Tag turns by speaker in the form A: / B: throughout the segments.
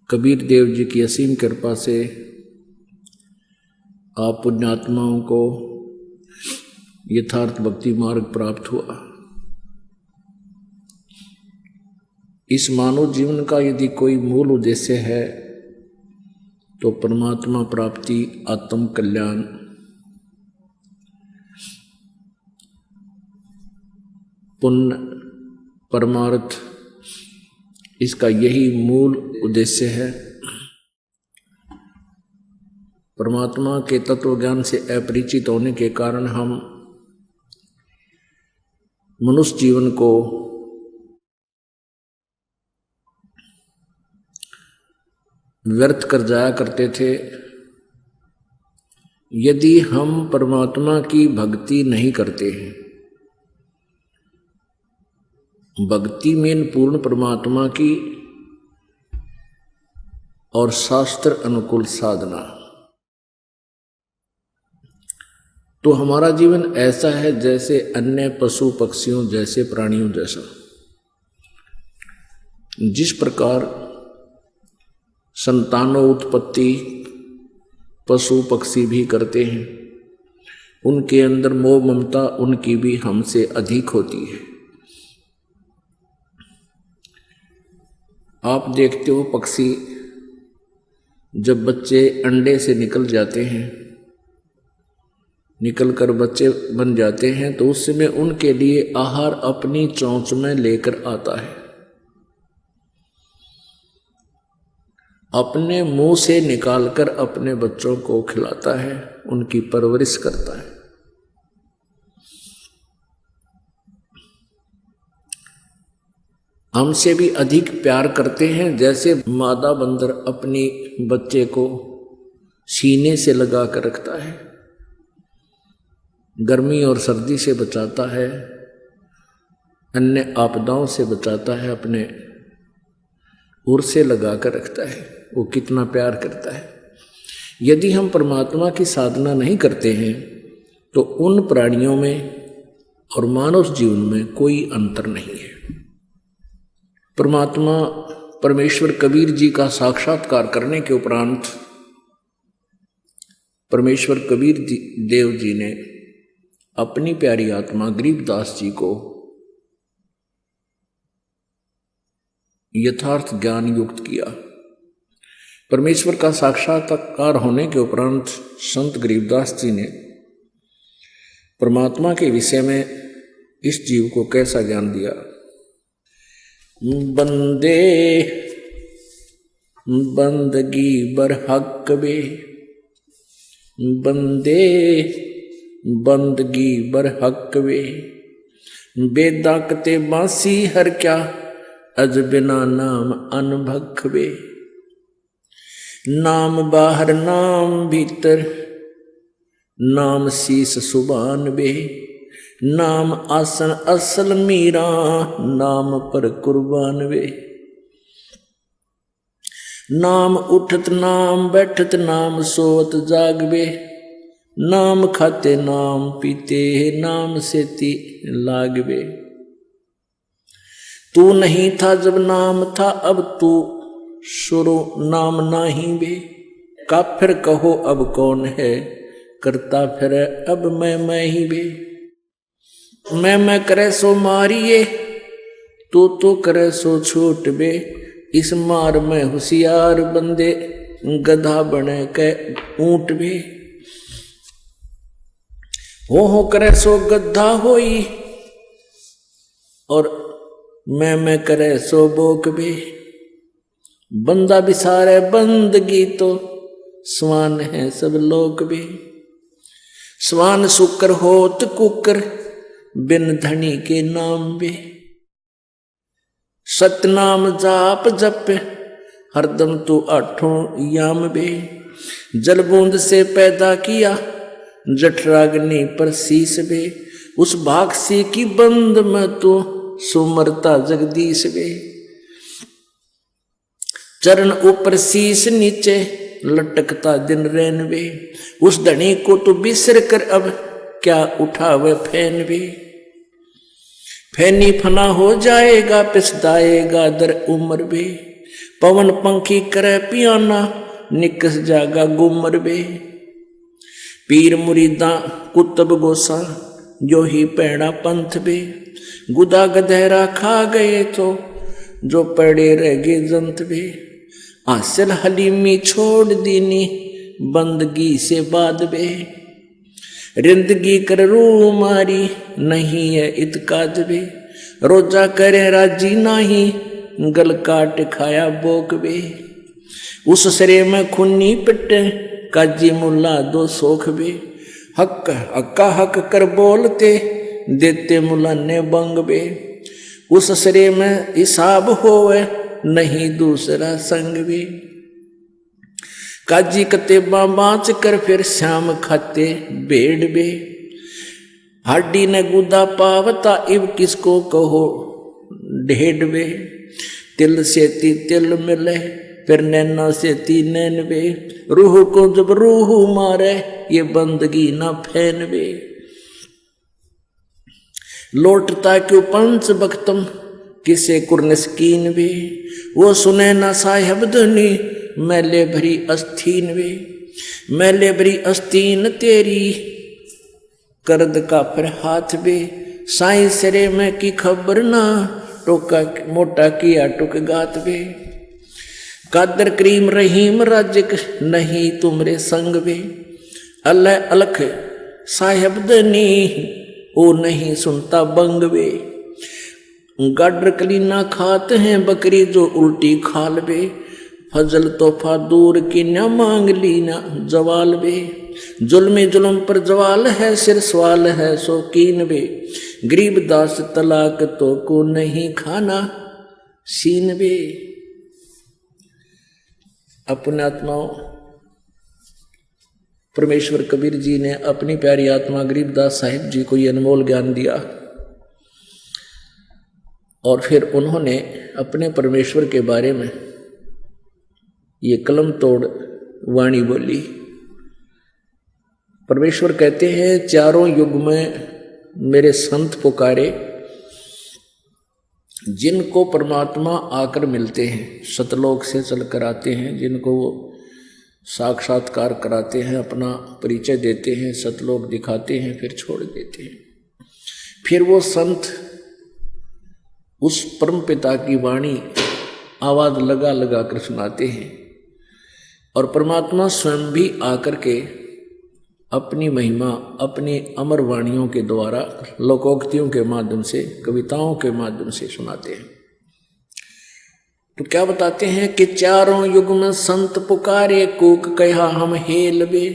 A: कबीर देव जी की असीम कृपा से आप पुण्यात्माओं को यथार्थ भक्ति मार्ग प्राप्त हुआ। इस मानव जीवन का यदि कोई मूल उद्देश्य है तो परमात्मा प्राप्ति, आत्म कल्याण, पुण्य, परमार्थ, इसका यही मूल उद्देश्य है। परमात्मा के तत्व ज्ञान से अपरिचित होने के कारण हम मनुष्य जीवन को व्यर्थ कर जाया करते थे। यदि हम परमात्मा की भक्ति नहीं करते हैं, भक्ति में पूर्ण परमात्मा की और शास्त्र अनुकूल साधना, तो हमारा जीवन ऐसा है जैसे अन्य पशु पक्षियों जैसे, प्राणियों जैसा। जिस प्रकार संतानों उत्पत्ति पशु पक्षी भी करते हैं, उनके अंदर मोह ममता उनकी भी हमसे अधिक होती है। आप देखते हो पक्षी जब बच्चे अंडे से निकल जाते हैं, निकलकर बच्चे बन जाते हैं, तो उस समय उनके लिए आहार अपनी चोंच में लेकर आता है, अपने मुंह से निकालकर अपने बच्चों को खिलाता है, उनकी परवरिश करता है। हमसे भी अधिक प्यार करते हैं जैसे मादा बंदर अपनी बच्चे को सीने से लगा कर रखता है, गर्मी और सर्दी से बचाता है, अन्य आपदाओं से बचाता है, अपने उर से लगा कर रखता है। वो कितना प्यार करता है। यदि हम परमात्मा की साधना नहीं करते हैं तो उन प्राणियों में और मानव जीवन में कोई अंतर नहीं है। परमात्मा परमेश्वर कबीर जी का साक्षात्कार करने के उपरांत परमेश्वर कबीर देव जी ने अपनी प्यारी आत्मा गरीबदास जी को यथार्थ ज्ञान युक्त किया। परमेश्वर का साक्षात्कार होने के उपरांत संत गरीबदास जी ने परमात्मा के विषय में इस जीव को कैसा ज्ञान दिया। बंदे बंदगी बर हक बे, बंदे बंदगी बर हक बे, बेदाकते बांसी हर क्या, अज बिना नाम अनभख बे। नाम बाहर नाम भीतर, नाम शीस सुबान बे, नाम आसन असल मीरा, नाम पर कुर्बान वे। नाम उठत नाम बैठत, नाम सोवत जागवे, नाम खाते नाम पीते, नाम सेती लागवे। तू नहीं था जब नाम था, अब तू शुरू नाम नाही बे। काफिर कहो अब कौन है, करता फिर अब मैं ही बे। मैं करे सो मारिए, तो करे सो छूट बे। इस मार में होशियार बंदे, गधा बने के ऊंट बे। हो करे सो गधा होई, और मैं करे सो बोक बे। बंदा बिसारे बंदगी तो, स्वान है सब लोग बे। स्वान शुक्र होत कुकर, बिन धनी के नाम बे। सतनाम जाप जप, हरदम तू आठों याम बे। जल बूंद से पैदा किया, जठराग्नि पर शीस बे। उस भागसी की बंद में तू सुमरता जगदीश बे। चरण ऊपर शीस नीचे, लटकता दिन रैन बे। उस धनी को तू बिसर कर अब क्या उठावे फैन भी। फैनी फना हो जाएगा, पिछदाएगा दर उम्र भी। पवन पंखी करे पियाना, निकस जागा गुमर बे। पीर मुरीदा कुतब गोसा, जो ही पैड़ा पंथ बे। गुदा गधेरा खा गए तो, जो पड़े रह गए जंत बे। आसल हलीमी छोड़ दीनी, बंदगी से बाद बे। रिंदगी कर रू मारी, नहीं है इतकाज बे। रोजा करे राजी नाही, गल काट खाया बोक बे। उस सरे में खुन्नी पिटे, काजी मुल्ला दो सोख बे। हक हक्का हक कर बोलते, देते मुल्ला ने बंग बे। उस सरे में हिसाब होवे, नहीं दूसरा संग बे। काजी कतेबा बाँच कर फिर श्याम खाते भेड़ बे। हाडी ने गुदा पावता, इब किसको कहो ढेड बे। तिल से तिल मिले, फिर नैना से नैन बे। रूह को जब रूह मारे, ये बंदगी ना फैन बे। लौटता क्यों पंच बख्तम, किसे कुर्नस्कीन बे। वो सुने ना साहिब धनी, मैले भरी अस्तीन वे। मैले भरी अस्तीन तेरी, करद का फिर हाथ बे। साई सरे में की खबर ना, टोका मोटा किया टुक गात बे। कादर करीम रहीम राजिक, नहीं तुमरे संग बे। अल्लाह अलख साहिब दनी, ओ नहीं सुनता बंग बे। गाडर कलीना खाते हैं बकरी, जो उल्टी खाल बे। फजल तोहफा दूर की न मांग ली ना जवाल बे। जुल्म जुल्म पर जवाल है, सिर सवाल है शौकीन बे। गरीब दास तलाक तो को नहीं खाना सीन बे। अपने आत्माओं, परमेश्वर कबीर जी ने अपनी प्यारी आत्मा गरीबदास साहिब जी को ये अनमोल ज्ञान दिया, और फिर उन्होंने अपने परमेश्वर के बारे में ये कलम तोड़ वाणी बोली। परमेश्वर कहते हैं, चारों युग में मेरे संत पुकारे, जिनको परमात्मा आकर मिलते हैं, सतलोक से चलकर आते हैं, जिनको वो साक्षात्कार कराते हैं, अपना परिचय देते हैं, सतलोक दिखाते हैं, फिर छोड़ देते हैं। फिर वो संत उस परम पिता की वाणी आवाज लगा लगा कर सुनाते हैं, और परमात्मा स्वयं भी आकर के अपनी महिमा अपनी अमर वाणियों के द्वारा, लोकोक्तियों के माध्यम से, कविताओं के माध्यम से सुनाते हैं। तो क्या बताते हैं कि चारों युग में संत पुकारे, कूक कहा हम हेल बे।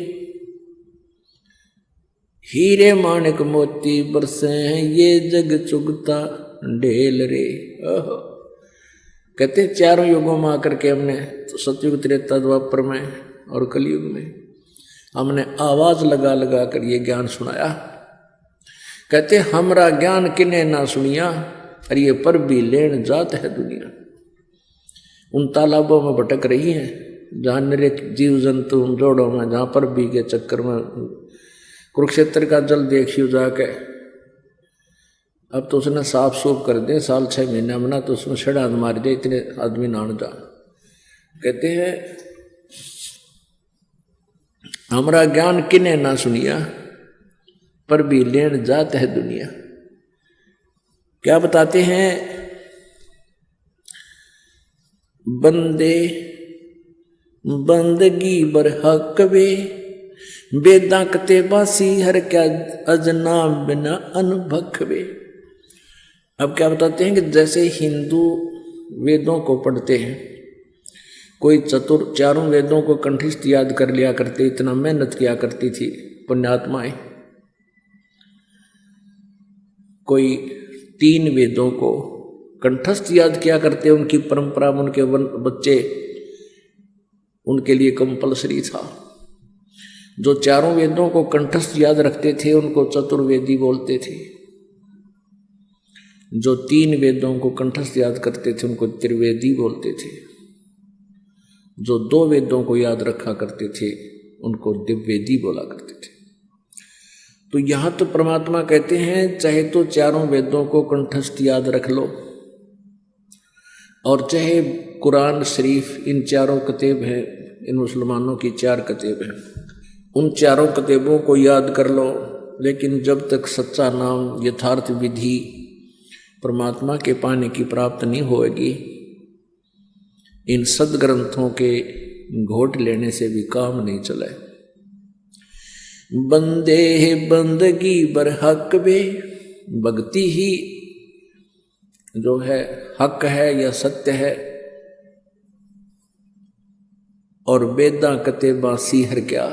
A: हीरे माणिक मोती बरसे हैं, ये जग चुगता ढेल रे। कहते चारों युगों में आकर के हमने, तो सतयुग त्रेता द्वापर में और कलयुग में, हमने आवाज लगा लगा कर ये ज्ञान सुनाया। कहते हमरा ज्ञान किने ना सुनिया, और ये पर भी लेन जात है दुनिया। उन तालाबों में भटक रही है, जहाँ निरे जीव जंतु जोड़ों में, जहाँ पर भी के चक्कर में, कुरुक्षेत्र का जल देखियो जाके। अब तो उसने साफ सूफ कर दे, साल 6 महीने में ना तो उसमें छड़ान मार दे, इतने आदमी नान जा। कहते हैं हमरा ज्ञान किने ना सुनिया, पर भी लेन जात है दुनिया। क्या बताते हैं, बंदे बंदगी बर हक वे, बेदा कते बासी हर क्या अजना बिना अनभख वे। अब क्या बताते हैं कि जैसे हिंदू वेदों को पढ़ते हैं, कोई चतुर चारों वेदों को कंठस्थ याद कर लिया करते, इतना मेहनत किया करती थी पुण्यात्माएं। कोई 3 वेदों को कंठस्थ याद किया करते, उनकी परंपरा, उनके बच्चे, उनके लिए कंपलसरी था। जो चारों वेदों को कंठस्थ याद रखते थे उनको चतुर्वेदी बोलते थे। जो 3 वेदों को कंठस्थ याद करते थे उनको त्रिवेदी बोलते थे। जो 2 वेदों को याद रखा करते थे उनको दिव्यवेदी बोला करते थे। तो यहां तो परमात्मा कहते हैं, चाहे तो चारों वेदों को कंठस्थ याद रख लो, और चाहे कुरान शरीफ, इन चारों कतेब हैं, इन मुसलमानों की 4 कतेब हैं, उन चारों कतेबों को याद कर लो, लेकिन जब तक सच्चा नाम यथार्थ विधि परमात्मा के पाने की प्राप्त नहीं होगी, इन सदग्रंथों के घोट लेने से भी काम नहीं चले। बंदे बंदगी बर हक बे, भक्ति ही जो है हक है या सत्य है, और वेदा कतेबा सीहर क्या,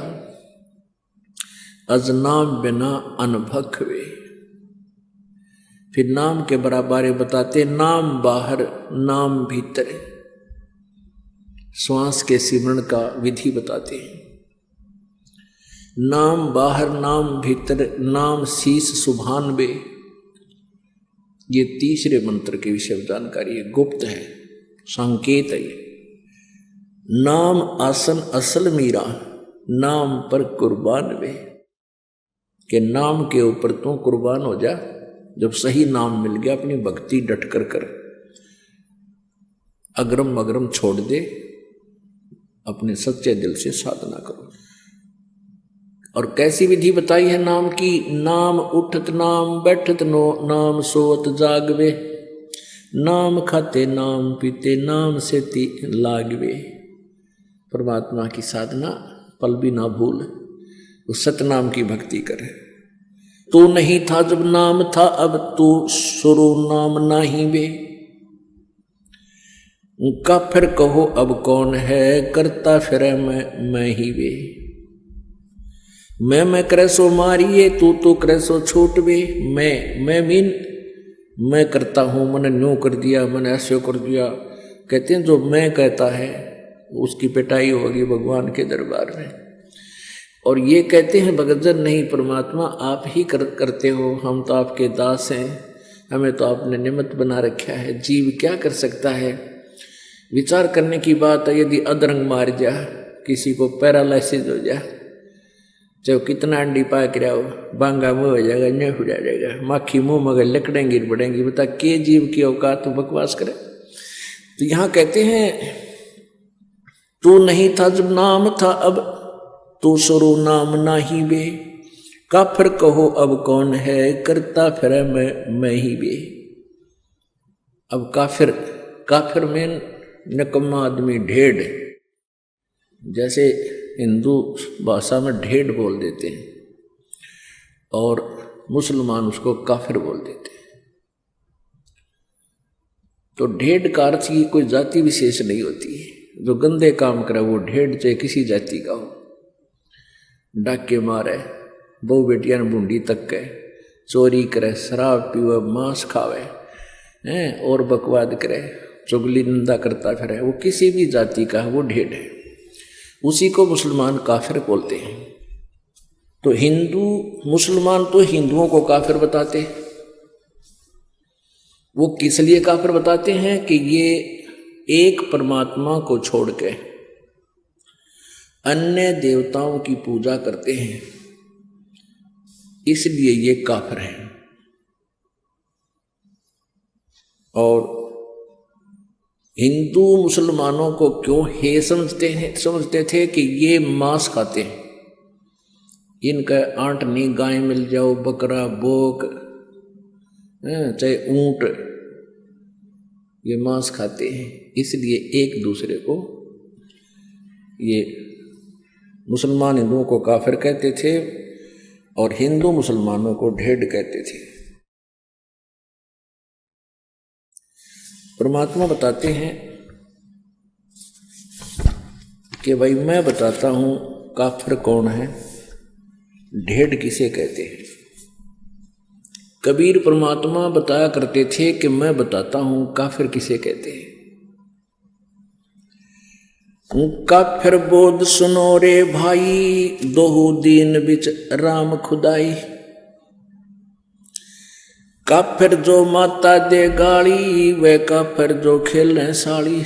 A: अज नाम बिना अनभख वे। फिर नाम के बराबर बताते, नाम बाहर नाम भीतर, श्वास के सिमरण का विधि बताते हैं। नाम बाहर नाम भीतर, नाम शीस सुभान बे, ये तीसरे मंत्र के विषय में जानकारी है, गुप्त है, संकेत है। नाम आसन असल मीरा, नाम पर कुर्बान वे, कि नाम के ऊपर तू कुर्बान हो जा। जब सही नाम मिल गया, अपनी भक्ति डट कर अग्रम अग्रम छोड़ दे, अपने सच्चे दिल से साधना करो। और कैसी विधि बताई है नाम की, नाम उठत नाम बैठत नो, नाम सोत जागवे, नाम खाते नाम पीते, नाम से लागवे। परमात्मा की साधना पल भी ना भूल, उस सतनाम की भक्ति करे। तू नहीं था जब नाम था, अब तू शुरू नाम नाही बे, का फिर कहो अब कौन है, करता फिर मैं ही वे। मैं करे सो मारिए, तू करे सो छूट वे। मैं मीन मैं करता हूं, मैंने न्यू कर दिया, मैंने ऐसे कर दिया। कहते हैं जो मैं कहता है उसकी पिटाई होगी भगवान के दरबार में। और ये कहते हैं भगतजन नहीं, परमात्मा आप ही करते हो, हम तो आपके दास हैं, हमें तो आपने निमित्त बना रखा है। जीव क्या कर सकता है। विचार करने की बात है, यदि अधरंग मार जा, किसी को पैरालिसिस हो जा, चाहे कितना अंडी पाक रहा हो, बांगा मुँह हो जाएगा, न्यू हो जाएगा, माखी मुँह मगर लकड़ें गिर पड़ेंगी। बता के जीव की औकात तो बकवास करे। तो यहाँ कहते हैं तू नहीं था जब नाम था, अब तू शुरू नाम नाही बे, का फिर कहो अब कौन है, करता फिर मैं ही बे। अब काफिर में नकम्मा आदमी, ढेढ़, जैसे हिंदू भाषा में ढेढ़ बोल देते हैं और मुसलमान उसको काफिर बोल देते हैं। तो ढेढ़ का अर्थ की कोई जाति विशेष नहीं होती है। जो गंदे काम करे वो ढेढ़, चाहे किसी जाति का हो, डाके मारे, बहु बेटियां बूंदी तक के, चोरी करे, शराब पीवे, मांस खावे हैं और बकवाद करे, चुगली निंदा करता फिरे, वो किसी भी जाति का वो ढेढ़ है। उसी को मुसलमान काफिर बोलते हैं। तो हिंदू मुसलमान तो हिंदुओं को काफिर बताते, वो किस लिए काफिर बताते हैं कि ये एक परमात्मा को छोड़ के अन्य देवताओं की पूजा करते हैं, इसलिए ये काफिर हैं। और हिंदू मुसलमानों को क्यों हे समझते थे कि ये मांस खाते हैं, इनका आंट नहीं, गाय मिल जाओ, बकरा, बोक, चाहे ऊंट, ये मांस खाते हैं, इसलिए एक दूसरे को ये मुसलमान हिंदुओं को काफिर कहते थे और हिंदू मुसलमानों को ढेढ़ कहते थे। परमात्मा बताते हैं कि भाई मैं बताता हूं काफिर कौन है, ढेढ़ किसे कहते हैं। कबीर परमात्मा बताया करते थे कि मैं बताता हूं काफिर किसे कहते हैं। काफिर बोध सुनो रे भाई, दोहु दीन बिच राम खुदाई। काफिर जो माता दे गाली, वे काफिर जो खेलें साड़ी।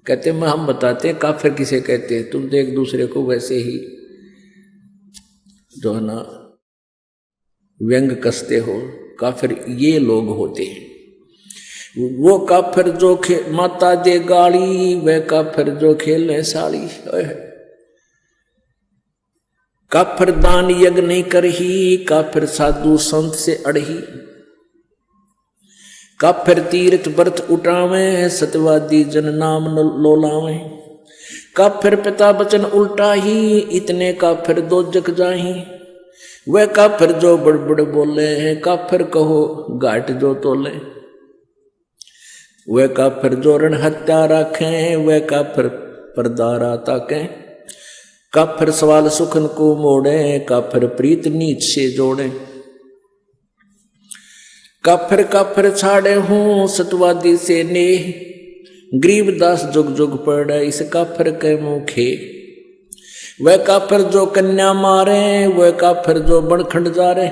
A: कहते मैं हम बताते हैं काफिर किसे कहते हैं, तुम तो एक दूसरे को वैसे ही जो है ना व्यंग कसते हो। काफिर ये लोग होते हैं। वो काफिर जो माता दे गाली, वह काफिर जो खेले साली। काफिर दान यज्ञ नहीं करही, काफिर साधु संत से अड़ही। काफिर तीर्थ व्रत उठावे, सत्यवादी जन नाम लोलावे। काफिर पिता बचन उल्टा ही, इतने काफिर दोजख जाही। वह काफिर जो बड़बड़ बोले हैं, काफिर कहो घाट जो तोले। वह काफिर जो रण हत्या रखें, वह काफिर परदारा ताकें। काफिर सवाल सुखन को मोड़े, काफिर प्रीत नीच से जोड़े। काफिर काफिर छाड़े हूँ, सतवादी से नेह। गरीबदास जुग जुग पड़े, इस काफिर के मुखे। वह काफिर जो कन्या मारे, वह काफिर जो बनखंड जारे।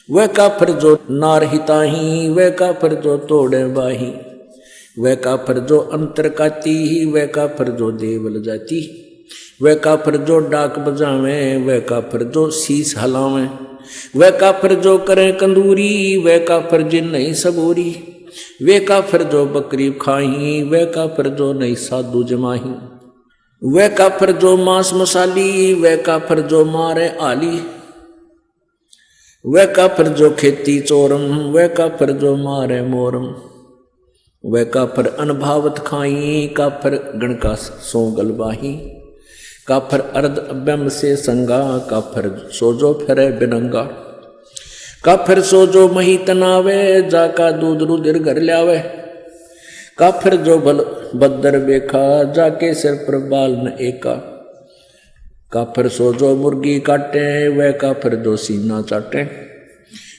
A: वह काफिर जो नार हिताही, वह काफिर जो तोड़े बाही। वह काफिर जो अंतर काती, वह काफिर जो देवल जाती। वह काफिर जो डाक बजावे, वह काफिर जो शीस हलावे। वह काफिर जो करे कंदूरी, वह काफिर जिन नहीं सबूरी। वे काफिर जो बकरी खाही, वह काफिर जो नहीं साधु जमाही। वह काफिर जो मांस मसाली, वह काफिर जो मारे आली। वह काफिर जो खेती चोरम, वह काफिर जो मारे मोरम। वह काफिर अनभावत खाई, काफिर गण का सो गलबाही। काफिर अर्ध अभ्यम से संगा, काफिर सोजो फिरे बिनंगा। काफिर सोजो मही तनावे, जाका दूध रुधिर घर ल्यावे। काफिर जो बल बदर बेखा, जाके सिर पर बाल न एका। काफिर सोजो मुर्गी काटे, वह काफिर जो सीना चाटे।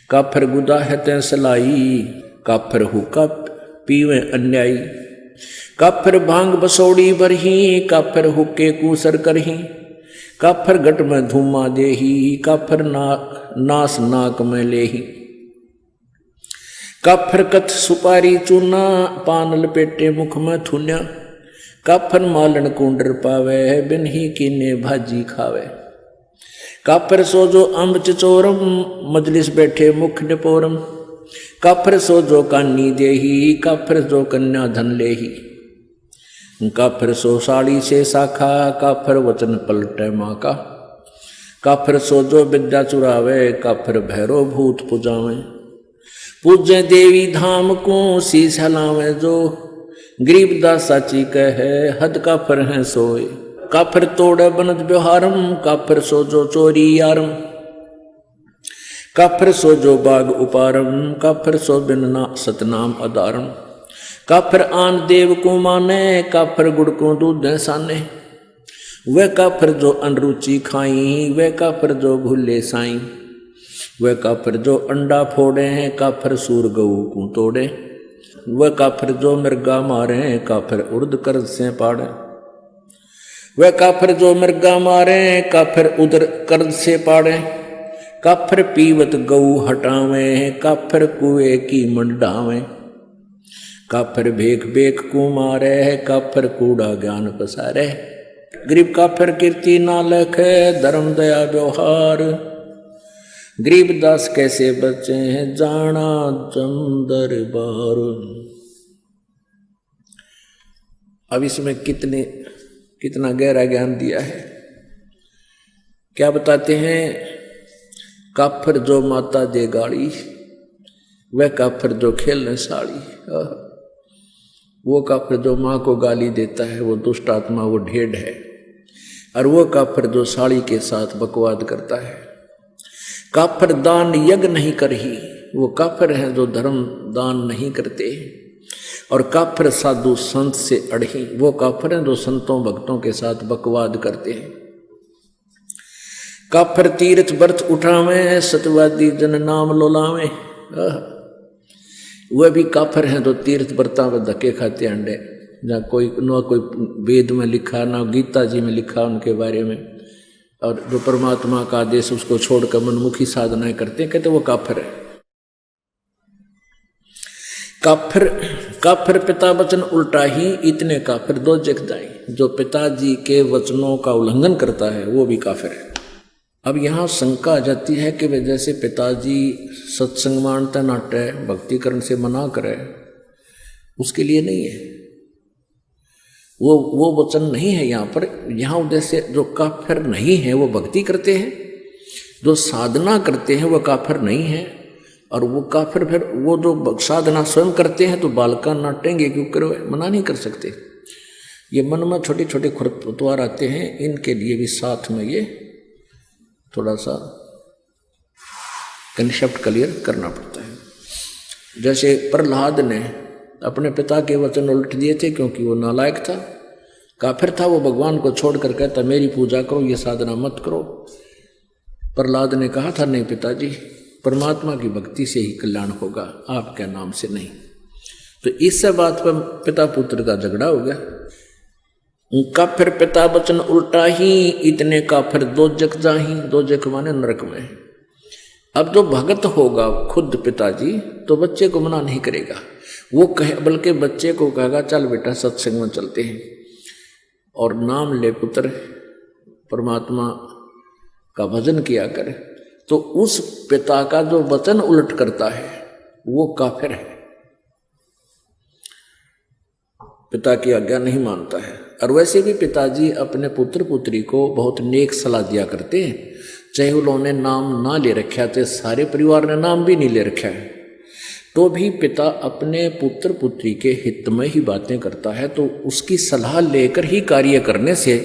A: काफिर गुदा है ते सलाई, काफिर हुक्का पीवे अन्यायी। काफिर भांग बसोड़ी भरही, काफिर हुक्के कूसर करही। काफिर घट में धूमा देही, काफिर नास नाक में लेही। काफिर कथ सुपारी चूना, पान लपेटे मुख में थुन्या। काफिर मालन कुंडर पावे, बिन ही कीने भाजी खावे। काफिर सोजो अम्ब चचोरम, मजलिस बैठे मुख निपोरम। काफिर सोजो कानी देही, काफिर जो कन्या धन लेही। काफिर सो साड़ी से शाखा, काफिर वचन पलटे माँ का। काफिर सोजो विद्या चुरावे, काफिर भैरो भूत पुजावे। पूजे देवी धाम को, शीश हलावे जो। गरीबदास साची कहे, हद काफिर है सोए। काफिर तोड़े बनत व्यवहारम, काफिर सोजो चोरी यारम। काफिर सोजो बाग उपारम, काफिर सो बिन सतनाम अदारम। काफिर आन देव को माने, काफिर गुड़ को दूध साने। वह काफिर जो अनरुचि खाई, वह काफिर जो भूले साई। वह काफिर जो अंडा फोड़े हैं, काफिर सूर गऊ को तोड़े। वह काफिर जो मृगा मारे, काफिर उर्द कर से पाड़े। वह काफिर जो मृगा मारे, काफिर उदर कर से पाड़े। काफिर पीवत गऊ हटावे, काफिर कुएं की मंडावे। काफिर भेख बेख को मारे, काफिर कूड़ा ज्ञान पसारे। गरीब काफिर कीर्ति ना लखे, धर्म दया व्यवहार। गरीबदास कैसे बचे हैं, जाना जम दरबार। अब इसमें कितना गहरा ज्ञान दिया है। क्या बताते हैं, काफिर जो माता दे गाड़ी, वह काफिर जो खेलने साड़ी। वो काफिर जो माँ को गाली देता है, वो दुष्ट आत्मा, वो ढेढ़ है। और वो काफिर जो साड़ी के साथ बकवाद करता है। काफिर दान यज्ञ नहीं करही, वो काफिर हैं जो धर्म दान नहीं करते। और काफिर साधु संत से अड़ही, वो काफिर हैं जो संतों भक्तों के साथ बकवाद करते हैं। काफिर तीर्थ व्रत उठावे, सत्यवादी जन नाम लोलावे। वह भी काफिर हैं जो तीर्थ व्रता में धक्के खाते अंडे। ना कोई वेद में लिखा, ना गीता जी में लिखा उनके बारे में। और जो परमात्मा का आदेश उसको छोड़कर मनमुखी साधनाएं करते हैं, कहते वो काफिर है। काफिर पिता वचन उल्टा ही, इतने काफिर दो जग जाए। जो पिताजी के वचनों का उल्लंघन करता है वो भी काफिर है। अब यहाँ शंका आ जाती है कि वे जैसे पिताजी सत्संग मानते नाटे, भक्ति करण से मना करे, उसके लिए नहीं है। वो वचन नहीं है यहाँ पर। यहाँ उद्देश्य जो काफिर नहीं है वो भक्ति करते हैं, जो साधना करते हैं वो काफिर नहीं है। और वो काफिर फिर वो जो साधना स्वयं करते हैं तो बालका नाटेंगे, क्यों करो, मना नहीं कर सकते। ये मन में छोटे छोटे खरपतवार आते हैं, इनके लिए भी साथ में ये थोड़ा सा कंसेप्ट क्लियर करना पड़ता है। जैसे प्रहलाद ने अपने पिता के वचन उल्ट दिए थे क्योंकि वो नालायक था, काफिर था। वो भगवान को छोड़कर कहता मेरी पूजा करो, ये साधना मत करो। प्रहलाद ने कहा था नहीं पिताजी, परमात्मा की भक्ति से ही कल्याण होगा, आपके नाम से नहीं। तो इस बात पर पिता पुत्र का झगड़ा हो गया। काफिर पिता वचन उल्टा ही, इतने काफिर दोजक जाही। दोजक माने नरक में। अब जो भगत होगा खुद पिताजी तो बच्चे को मना नहीं करेगा, वो कहे, बल्कि बच्चे को कहेगा चल बेटा सत्संग में चलते हैं और नाम ले पुत्र, परमात्मा का भजन किया करे। तो उस पिता का जो वचन उलट करता है वो काफिर है, पिता की आज्ञा नहीं मानता है। और वैसे भी पिताजी अपने पुत्र पुत्री को बहुत नेक सलाह दिया करते हैं, चाहे उन्होंने नाम ना ले रखा, चाहे सारे परिवार ने नाम भी नहीं ले रखा है, तो भी पिता अपने पुत्र पुत्री के हित में ही बातें करता है। तो उसकी सलाह लेकर ही कार्य करने से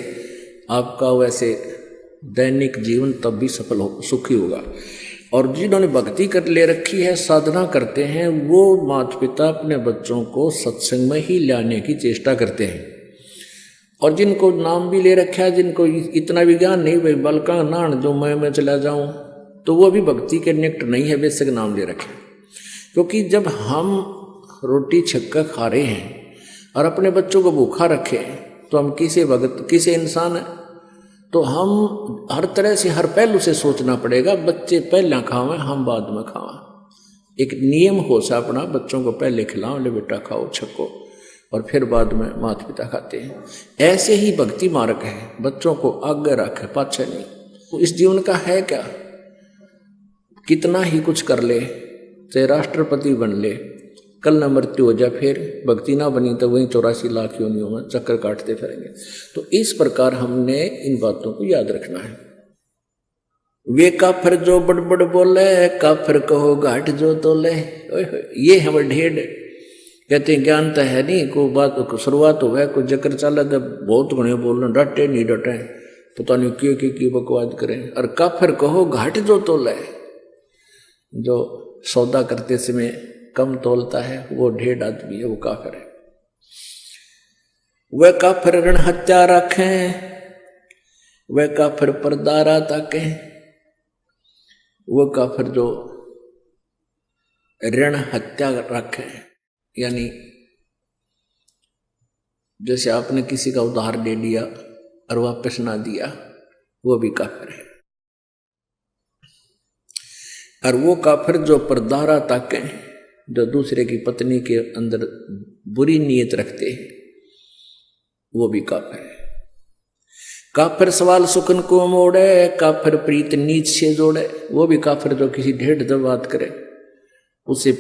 A: आपका वैसे दैनिक जीवन तब भी सफल हो, सुखी होगा। और जिन्होंने भक्ति कर ले रखी है, साधना करते हैं, वो माता पिता अपने बच्चों को सत्संग में ही लाने की चेष्टा करते हैं। और जिनको नाम भी ले रखा है, जिनको इतना विज्ञान नहीं, भाई बलका नान जो मैं चला जाऊं, तो वो भी भक्ति के निकट नहीं है, बेशक नाम ले रखे। क्योंकि जब हम रोटी छक्का खा रहे हैं और अपने बच्चों को भूखा रखे तो हम किसे भगत, किसे इंसान है। तो हम हर तरह से, हर पहलू से सोचना पड़ेगा, बच्चे पहले खावें हम बाद में खावें। एक नियम हो सा अपना, बच्चों को पहले खिलाओ, ले बेटा खाओ छक्को, और फिर बाद में माता पिता खाते हैं। ऐसे ही भक्ति मार्ग है, बच्चों को आगे रखे पाछे नहीं। तो इस जीवन का है क्या, कितना ही कुछ कर ले, चाहे राष्ट्रपति बन ले, कल न मृत्यु हो जाए, फिर भक्ति ना बनी तो वहीं 84 लाख योनियों में चक्कर काटते फिरेंगे। तो इस प्रकार हमने इन बातों को याद रखना है। वे काफिर जो बड़बड़ बोले, काफिर कहो घाट जो तोले। ये हम ढेर कहते हैं ज्ञान तो है नहीं, को बात को शुरुआत हो गया, कोई जकर चला तो बहुत घने बोलना, डटे नहीं डटे, पता नहीं क्यों बकवाद करें। और काफिर कहो घाट जो तोले, जो सौदा करते समय कम तोलता है वो ढेर आदमी है, वो काफिर है। वह काफिर ऋण हत्या रखें, वह काफिर परदारा ताके। वो काफिर जो ऋण हत्या रखे, यानी जैसे आपने किसी का उधार ले लिया और वापस ना दिया, वो भी काफिर है। और वो काफिर जो परदारा ताके, जो दूसरे की पत्नी के अंदर बुरी नीयत रखते हैं, वो भी काफिर है। काफिर सवाल सुखन को मोड़े, काफिर प्रीत नीच से जोड़े। वो भी काफिर जो किसी ढेड़ जब बात करे उसे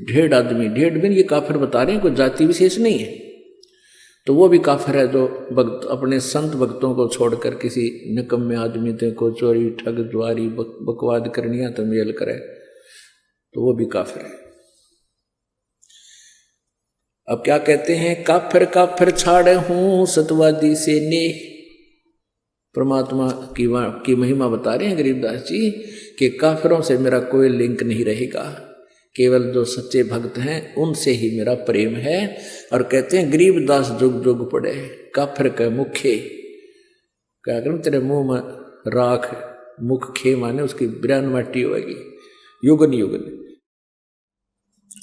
A: ढेड़ आदमी, ढेड़ भी ये काफिर बता रहे हैं, कोई जाति विशेष नहीं है। तो वो भी काफिर है जो भक्त अपने संत भक्तों को छोड़कर किसी निकम्मे आदमी को चोरी ठग जुआरी बकवाद करनिया तो मेल करे, तो वो भी काफिर है। अब क्या कहते हैं, काफिर काफिर छाड़े हूं सतवादी से ने। परमात्मा की महिमा बता रहे हैं गरीबदास जी कि काफिरों से मेरा कोई लिंक नहीं रहेगा, केवल जो सच्चे भक्त हैं उनसे ही मेरा प्रेम है। और कहते हैं गरीबदास जुग जुग पड़े, काफिर के मुखे, क्या करूं तेरे मुंह में राख, मुख खे माने उसकी बिरान माटी होगी युगन युगन।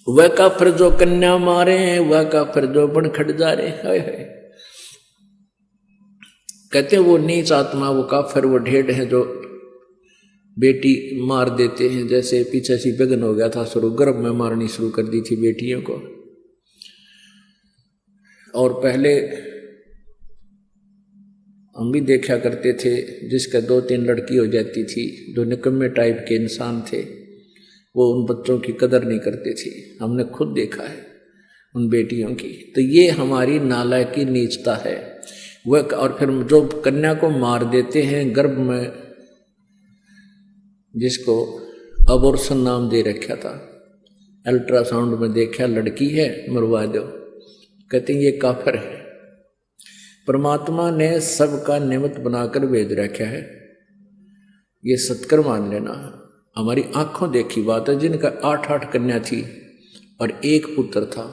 A: वह काफिर जो कन्या मारे, वह काफिर जो बन खट जा रहे, हाय हाय। कहते हैं वो नीच आत्मा, वो काफिर, वो ढेड़ है जो बेटी मार देते हैं। जैसे पीछे सी बेगन हो गया था शुरू, गर्भ में मारनी शुरू कर दी थी बेटियों को। और पहले हम भी देखा करते थे, जिसका 2-3 लड़की हो जाती थी, जो निकम्मे टाइप के इंसान थे, वो उन बच्चों की कदर नहीं करते थे। हमने खुद देखा है, उन बेटियों की। तो ये हमारी नालायक की नीचता है वह। और फिर जो कन्या को मार देते हैं गर्भ में, जिसको अबॉर्शन नाम दे रखा था, अल्ट्रासाउंड में देखा लड़की है मरवा दो, कहते हैं ये काफिर है। परमात्मा ने सबका निमित्त बनाकर भेज रखा है, ये सत्कर मान लेना। हमारी आंखों देखी बात है, जिनका 8-8 कन्या थी और एक पुत्र था,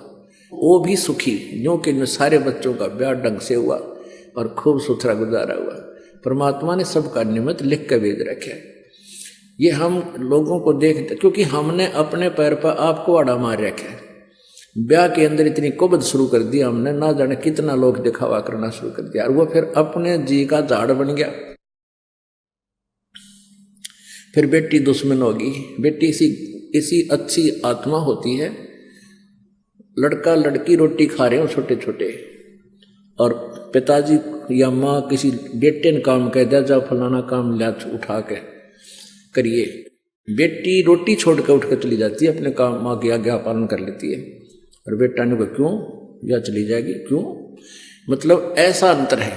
A: वो भी सुखी, जो कि सारे बच्चों का ब्याह ढंग से हुआ और खूब सुथरा गुजारा हुआ। परमात्मा ने सबका निमित्त लिख कर भेज रखा है। ये हम लोगों को देखते, क्योंकि हमने अपने पैर पर आपको आड़ा मार रखा है। ब्याह के अंदर इतनी कुबद शुरू कर दी हमने, ना जाने कितना लोग दिखावा करना शुरू कर दिया, और वो फिर अपने जी का झाड़ बन गया। फिर बेटी दुश्मन होगी। बेटी इसी अच्छी आत्मा होती है। लड़का लड़की रोटी खा रहे हो छोटे छोटे, और पिताजी या माँ किसी बेटे ने काम कह दिया, जा फलाना काम लिया उठा के करिए। बेटी रोटी छोड़ कर उठ कर चली जाती है, अपने काम माँ की आज्ञा पालन कर लेती है, और बेटा ने कहा क्यों, या चली जाएगी क्यों। मतलब ऐसा अंतर है।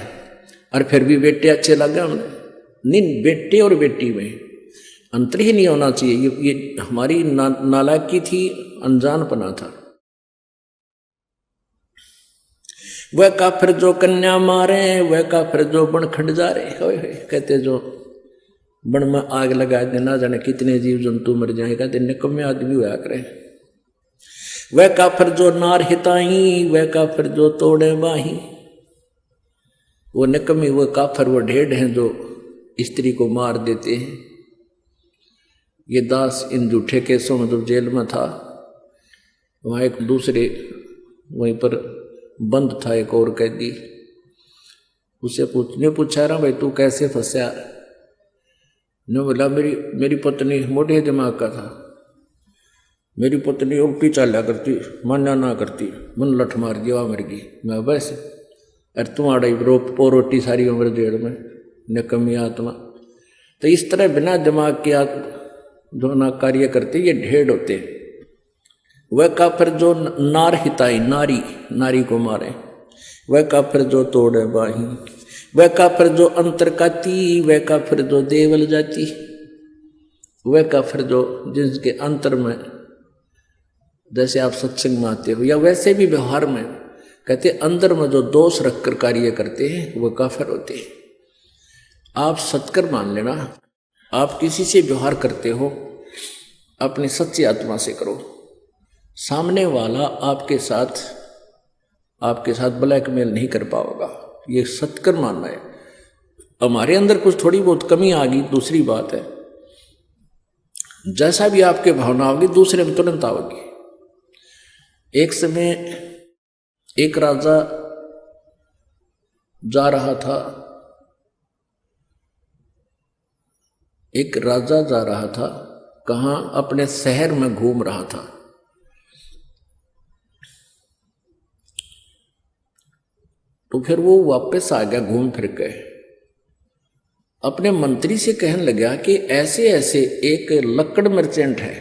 A: और फिर भी बेटे अच्छे लग गए हमने। नहीं, बेटे और बेटी में अंतर ही नहीं होना चाहिए। ये हमारी नालायकी थी, अनजानपना था। वह काफिर जो कन्या मारे, वह काफिर जो बन खंड जा रहे। कहते जो बन में आग लगा दे, ना जाने कितने जीव जंतु मर जाए, कहते निकम्मे आदमी हुआ करे। वह काफिर जो नार हिताई, वह काफिर जो तोड़े बाही। वो निकम्मी, वो काफिर, वो ढेढ़ हैं जो स्त्री को मार देते हैं। ये दास इन झूठे केसों में जब जेल में था, वहाँ एक दूसरे वहीं पर बंद था एक और कैदी, उससे पूछा रहा भाई तू कैसे फंसा। ने बोला मेरी पत्नी मोटे दिमाग का था, मेरी पत्नी उल्टी चाला करती, मान्या ना करती, मन लठ मार दिया मर गई। मैं बस अरे तुम्हारा रोटी सारी उम्र जेल में, निकम्मी आत्मा। तो इस तरह बिना दिमाग के जो ना कार्य करते ये ढेढ़ होते। वह काफिर जो नार हिताई, नारी को मारे। वह काफिर जो तोड़े बाही। वह काफिर जो अंतर काती, वह काफिर जो देवल जाती। वह काफिर जो जिसके अंतर में, जैसे आप सत्संग में आते हो या वैसे भी व्यवहार में, कहते अंदर में जो दोष रखकर कार्य करते हैं वह काफिर होते हैं। आप सत्कर मान लेना। आप किसी से व्यवहार करते हो अपनी सच्ची आत्मा से करो। सामने वाला आपके साथ ब्लैकमेल नहीं कर पाएगा, ये सत्कर मानना है। हमारे अंदर कुछ थोड़ी बहुत कमी आ गई, दूसरी बात है। जैसा भी आपके भावना होगी दूसरे में तुरंत आओगी। एक समय एक राजा जा रहा था, कहाँ, अपने शहर में घूम रहा था। तो फिर वो वापस आ गया घूम फिर के, अपने मंत्री से कहने लगा कि ऐसे ऐसे एक लकड़ मर्चेंट है,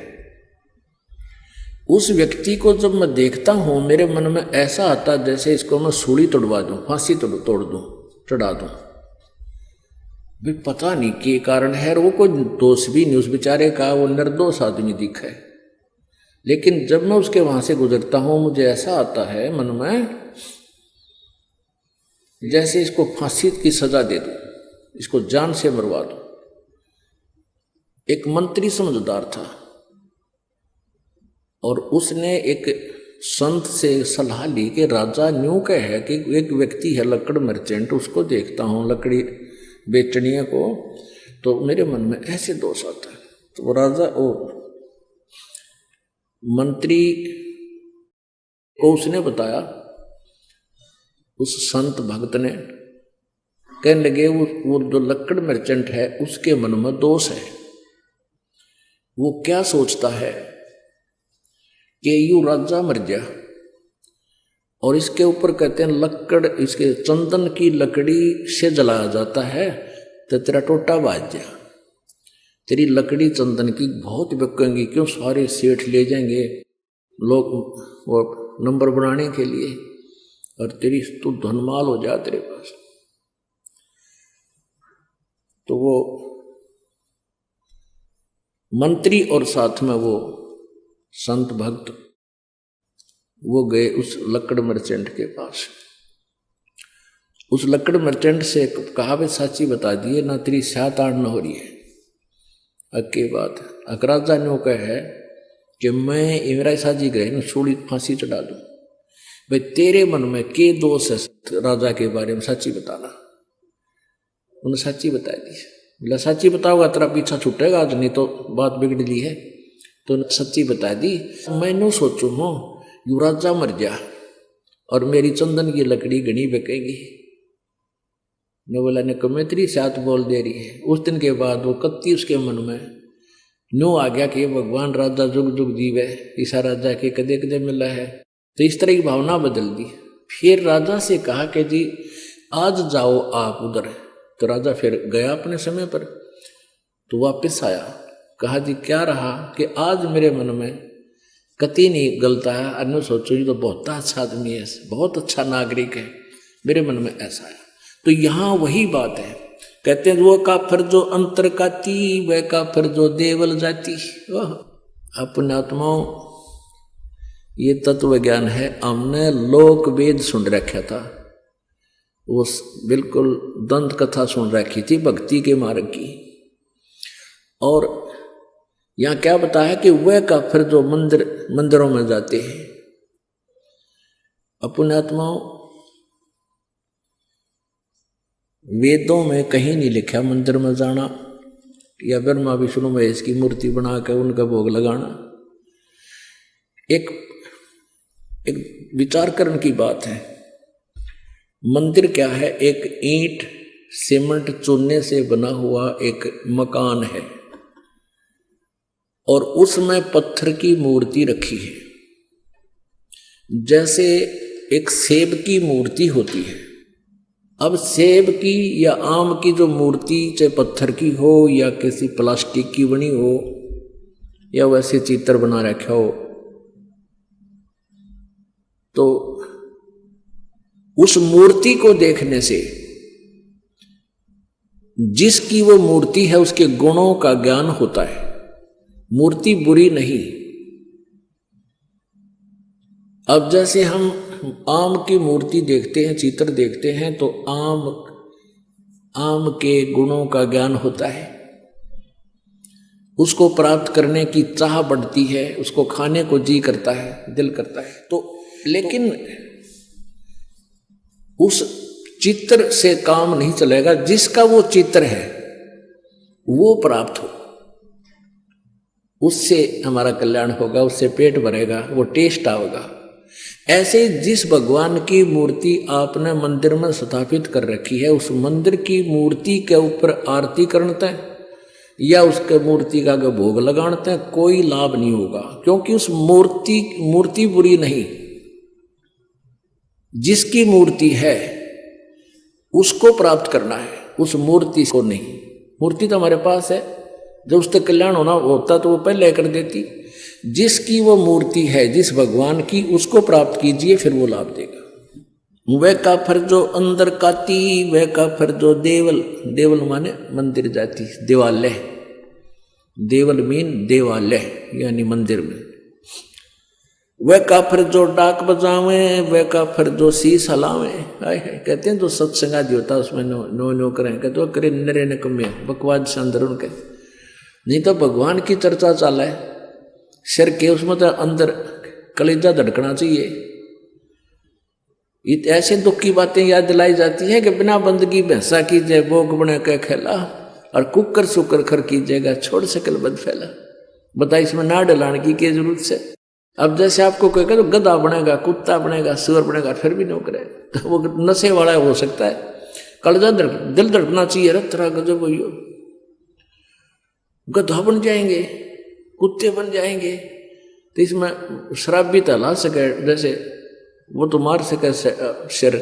A: उस व्यक्ति को जब मैं देखता हूं मेरे मन में ऐसा आता जैसे इसको मैं सूली तोड़वा दूं, फांसी तोड़ दूं, चढ़ा दूं। भी पता नहीं के कारण है, वो कोई दोष भी नहीं उस बेचारे का, वो निर्दोष आदमी दिखा है। लेकिन जब मैं उसके वहां से गुजरता हूं मुझे ऐसा आता है मन में जैसे इसको फांसी की सजा दे दूं, इसको जान से मरवा दूं। एक मंत्री समझदार था और उसने एक संत से सलाह ली कि राजा न्यू कह है कि एक व्यक्ति है लकड़ मर्चेंट, उसको देखता हूं लकड़ी बेचने को, तो मेरे मन में ऐसे दोष आता है। तो राजा ओ मंत्री को उसने बताया, उस संत भक्त ने, कहने लगे वो जो लकड़ मर्चेंट है उसके मन में दोष है। वो क्या सोचता है कि यूं राजा मर गया और इसके ऊपर कहते हैं लकड़, इसके चंदन की लकड़ी से जलाया जाता है तो तेरा टोटा बाज गया, तेरी लकड़ी चंदन की बहुत बिकेंगी, क्यों सारे सेठ ले जाएंगे, लोग वो नंबर बनाने के लिए, और तेरी तू धनमाल हो जा तेरे पास। तो वो मंत्री और साथ में वो संत भक्त वो गए उस लकड़ मर्चेंट के पास। उस लकड़ मर्चेंट से कहा वे साची बता दिए ना तेरी सात आड़ न हो रही है। अक्की बात अकराजा ने कहा है कि मैं इमराई साजी गए न छोड़ी फांसी चढ़ा दूं। भाई तेरे मन में के दोष है राजा के बारे में, सच्ची बताना। उन्हें सच्ची बता दी। बोला सच्ची बताओगा तेरा पीछा छूटेगा आज, नहीं तो बात बिगड़ ली है। तो सच्ची बता दी। मैंने सोचू हूँ युवराजा मर गया और मेरी चंदन की लकड़ी घनी बिकेगी। ने बोला ने कमेत्री साथ बोल दे रही है। उस दिन के बाद वो कत्ती उसके मन में नो आ गया कि भगवान राजा जुग जुग जीवे, ईसा राजा के कदे कदे मिला है। तो इस तरह की भावना बदल दी। फिर राजा से कहा कि जी आज जाओ आप उधर। तो राजा फिर गया अपने समय पर। तो वापस आया, कहा जी क्या रहा कि आज मेरे मन में कति नहीं गलता है। अन्य सोचो ये तो बहुत अच्छा आदमी है, बहुत अच्छा नागरिक है, मेरे मन में ऐसा है। तो यहाँ वही बात है, कहते हैं वो काफिर जो अंतर काती वह काफिर जो देवल जाती। अपने आत्माओं ये तत्व ज्ञान है। हमने लोक वेद सुन रखा था, वो बिल्कुल दंत कथा सुन रखी थी भक्ति के मार्ग की। और यहाँ क्या बताया कि वह काफिर जो मंदिरों में जाते हैं। अपने आत्माओं वेदों में कहीं नहीं लिखा मंदिर में जाना या ब्रह्मा विष्णु महेश की मूर्ति बना कर उनका भोग लगाना। एक विचार करने की बात है। मंदिर क्या है? एक ईंट सीमेंट चूने से बना हुआ एक मकान है और उसमें पत्थर की मूर्ति रखी है। जैसे एक सेब की मूर्ति होती है। अब सेब की या आम की जो मूर्ति चाहे पत्थर की हो या किसी प्लास्टिक की बनी हो या वैसे चित्र बना रखा हो, तो उस मूर्ति को देखने से जिसकी वो मूर्ति है उसके गुणों का ज्ञान होता है। मूर्ति बुरी नहीं। अब जैसे हम आम की मूर्ति देखते हैं, चित्र देखते हैं, तो आम के गुणों का ज्ञान होता है। उसको प्राप्त करने की चाह बढ़ती है, उसको खाने को जी करता है, दिल करता है। तो लेकिन उस चित्र से काम नहीं चलेगा। जिसका वो चित्र है वो प्राप्त हो, उससे हमारा कल्याण होगा, उससे पेट भरेगा, वो टेस्ट आएगा। ऐसे जिस भगवान की मूर्ति आपने मंदिर में स्थापित कर रखी है, उस मंदिर की मूर्ति के ऊपर आरती करते हैं या उसके मूर्ति का भोग लगाते हैं, कोई लाभ नहीं होगा। क्योंकि उस मूर्ति बुरी नहीं। जिसकी मूर्ति है उसको प्राप्त करना है, उस मूर्ति को नहीं। मूर्ति तो हमारे पास है, जब उससे कल्याण होना होता तो वो पहले कर देती। जिसकी वो मूर्ति है, जिस भगवान की, उसको प्राप्त कीजिए, फिर वो लाभ देगा। वह काफिर जो अंदर काती वह काफिर जो देवल माने मंदिर जाती, देवालय। देवल मीन देवालय यानी मंदिर में। वह काफिर जो डाक बजावे वह काफिर जो शीश हलावे। कहते हैं तो सत्संग आदि होता उसमें नो करें, कहते वो करे नरे न कमे बकवाद से अंदर उनके। नहीं तो भगवान की चर्चा चाला है सिर के, उसमें तो अंदर कलेजा धड़कना चाहिए। ऐसे दुख की बातें याद दिलाई जाती है कि बिना बंदगी भैंसा कीजिए भोग बने के खेला और कुकर सुकर खर कीजिएगा छोड़ सकल बद फैला। बता इसमें ना डलाने की क्या जरूरत से। अब जैसे आपको कहेगा तो गधा बनेगा, कुत्ता बनेगा, सुअर बनेगा, फिर भी नहीं करे तो वो नशे वाला हो सकता है। कलेजा दिल धड़कना चाहिए। रहा गजब हो, गधा बन जाएंगे, कुत्ते बन जाएंगे, तो इसमें शराब भी तला सके, जैसे वो तो मार सके सिर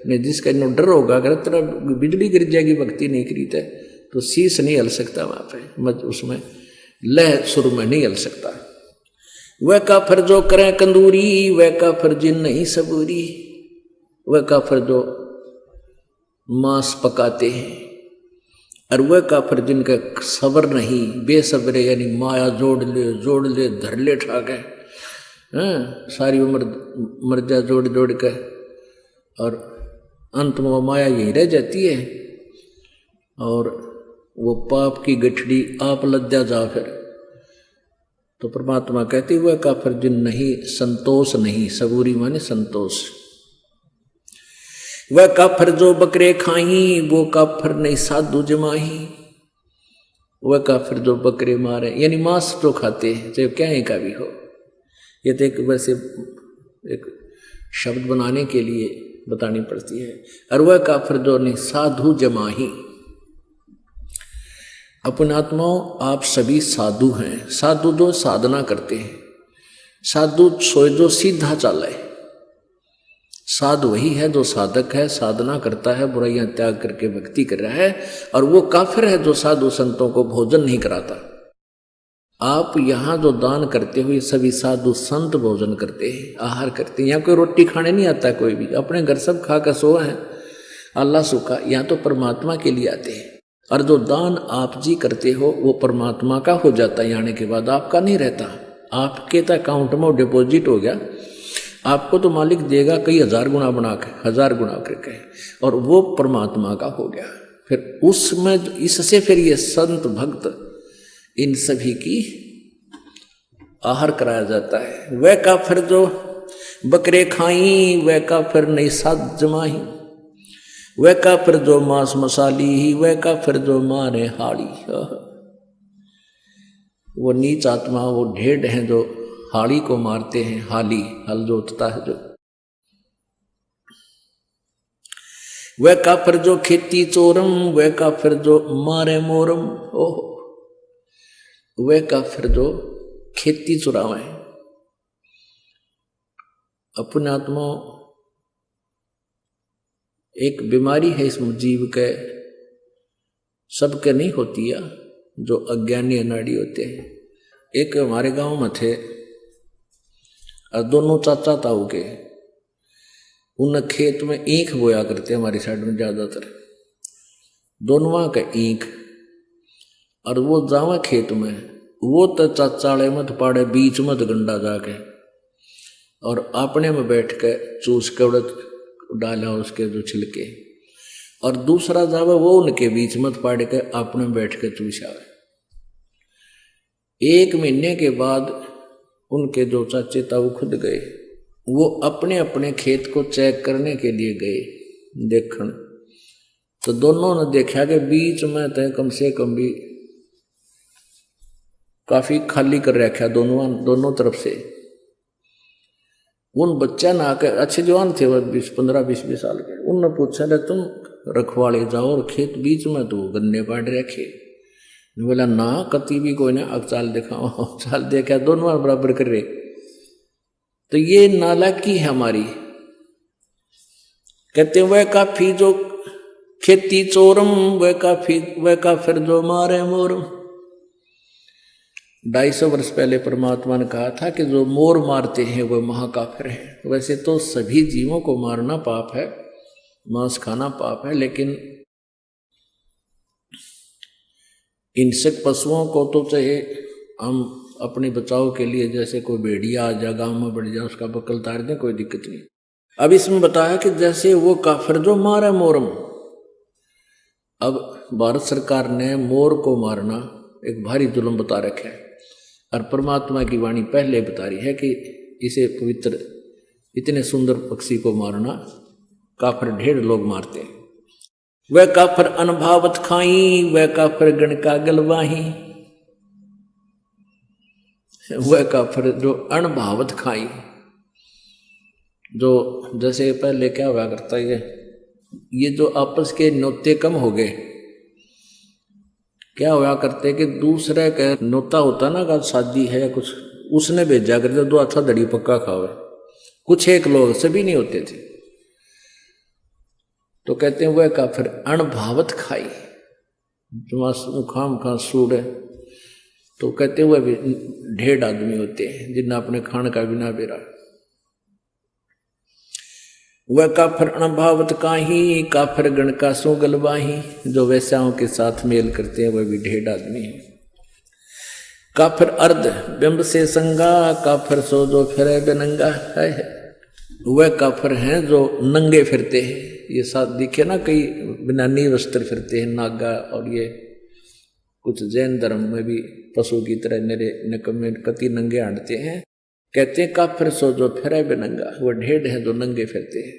A: ने, जिसका इन्हों डर होगा अगर तरह बिजली गिर जाएगी भक्ति नहीं करी तो शीश नहीं हल सकता वहाँ पे, उसमें लह सुर में नहीं हल सकता। वह काफिर जो करें कंदूरी, वह काफिर जिन नहीं सबूरी, वह काफिर जो मांस पकाते हैं, और वह काफिर जिनका सब्र नहीं, बेसब्रे यानी माया जोड़ ले धर ले ठा के, सारी उम्र मर्जा जोड़ के, और अंत में वो माया यहीं रह जाती है और वो पाप की गठड़ी आप लद्या जा फिर। तो परमात्मा कहती हुए काफिर जिन नहीं संतोष नहीं, सबूरी माने संतोष। वह काफिर जो बकरे खाई, वो काफिर नहीं साधु जमाही। वह काफिर जो बकरे मारे यानी मांस जो खाते हैं, चाहे क्या का भी हो, ये तो एक वैसे एक शब्द बनाने के लिए बतानी पड़ती है। और वह काफिर जो नहीं साधु जमाही। अपने आत्माओं आप सभी साधु हैं। साधु जो साधना करते हैं, साधु सोए जो सीधा चाले। साधु वही है जो साधक है, साधना करता है, बुराइयां त्याग करके भक्ति कर रहा है। और वो काफिर है जो साधु संतों को भोजन नहीं कराता। आप यहाँ जो दान करते हो ये सभी साधु संत भोजन करते हैं, आहार करते हैं। यहाँ कोई रोटी खाने नहीं आता, कोई भी अपने घर सब खा कर सोए हैं, अल्लाह सुखा। यहाँ तो परमात्मा के लिए आते हैं। और जो दान आप जी करते हो वो परमात्मा का हो जाता है, आने के बाद आपका नहीं रहता। आपके तो अकाउंट में डिपॉजिट हो गया, आपको तो मालिक देगा कई हजार गुना बना के, 1000 गुना करके, और वो परमात्मा का हो गया। फिर उसमें इससे फिर ये संत भक्त इन सभी की आहार कराया जाता है। वह काफिर जो बकरे खाई, वह काफिर नहीं साध जमाही। वह काफिर जो मांस मसाली, वह काफिर जो मारे हाड़ी। वो नीच आत्मा, वो ढेड हैं जो हाड़ी को मारते हैं। हाली हल जोतता है जो। वह काफिर जो खेती चोरम, वह काफिर जो मारे मोरम। ओह, वह काफिर जो खेती चुरावे। अपने आत्मा एक बीमारी है इस जीव के, सबके नहीं होती है, जो अज्ञानी अनाड़ी होते हैं। एक हमारे गांव में थे और दोनों चाचा ताऊ के, उन खेत में ईख बोया करते हमारी साइड में ज्यादातर, दोनों का ईख। और वो जावा खेत में, वो तो चाचाड़े मत पाड़े बीच मत गंडा जाके, और अपने में बैठ के चूस के उड़द डाला उसके जो छिलके, और दूसरा जावा वो उनके बीच मत पाड़ के अपने बैठ के चूसा। 1 महीने के बाद उनके जो चाचे ताऊ खुद गए, वो अपने अपने खेत को चेक करने के लिए गए देखने। तो दोनों ने देखा कि बीच में तो कम से कम भी काफी खाली कर रखा दोनों तरफ से। उन बच्चा ना आकर, अच्छे जवान थे वो 15-20 साल के, उनने पूछा ले तुम रखवाले जाओ और खेत बीच में तो गन्ने पाड़ रखे। बोला ना कति भी कोई ना, अब चाल दिखाओ। चाल देखा दोनों बराबर कर रहे। तो ये नालायकी है हमारी। कहते वह काफी जो खेती चोरम, वह काफिर जो मारे मोरम। 250 वर्ष पहले परमात्मा ने कहा था कि जो मोर मारते हैं वह महाकाफिर हैं। वैसे तो सभी जीवों को मारना पाप है, मांस खाना पाप है, लेकिन हिंसक पशुओं को तो चाहे हम अपने बचाव के लिए, जैसे कोई भेड़िया आ जा गाँव में बढ़ जाए उसका बकल तार दें, कोई दिक्कत नहीं। अब इसमें बताया कि जैसे वो काफिर जो मारे मोरम। अब भारत सरकार ने मोर को मारना एक भारी जुल्म बता रखा है, और परमात्मा की वाणी पहले बता रही है कि इसे पवित्र, इतने सुंदर पक्षी को मारना काफिर ढेर लोग मारते हैं। वह काफिर अनभावत खाई, वह काफिर गण का गलवाही। वह काफिर जो अनभावत खाई, जो जैसे पहले क्या हुआ करता है, ये जो आपस के नोते कम हो गए। क्या हुआ करते कि दूसरे का नोता होता ना, का शादी है या कुछ, उसने भेजा करते 2 अच्छा दड़ी पक्का खावे। कुछ एक लोग, सभी नहीं होते थे। तो कहते हैं वह काफिर अनभावत खाई, खाम खा सूड़े। तो कहते हुए भी ढेर आदमी होते हैं जिन्हें अपने खान का बिना बेरा। वह काफर अणभावत काही, काफर गण का सो गलवाही, जो वैश्याओं के साथ मेल करते हैं वह भी ढेर आदमी है। काफर अर्ध बिंब से संगा, काफर सो जो फिरे बेनंगा है। वह काफर हैं जो नंगे फिरते हैं। ये साथ दिखे ना, कई बिना नी वस्त्र फिरते हैं नागा, और ये कुछ जैन धर्म में भी पशु की तरह निरे निकम्मे कति नंगे हांटते हैं। कहते हैं काफिर सो जो फिरे बेनंगा, वह ढेड है जो नंगे फिरते हैं।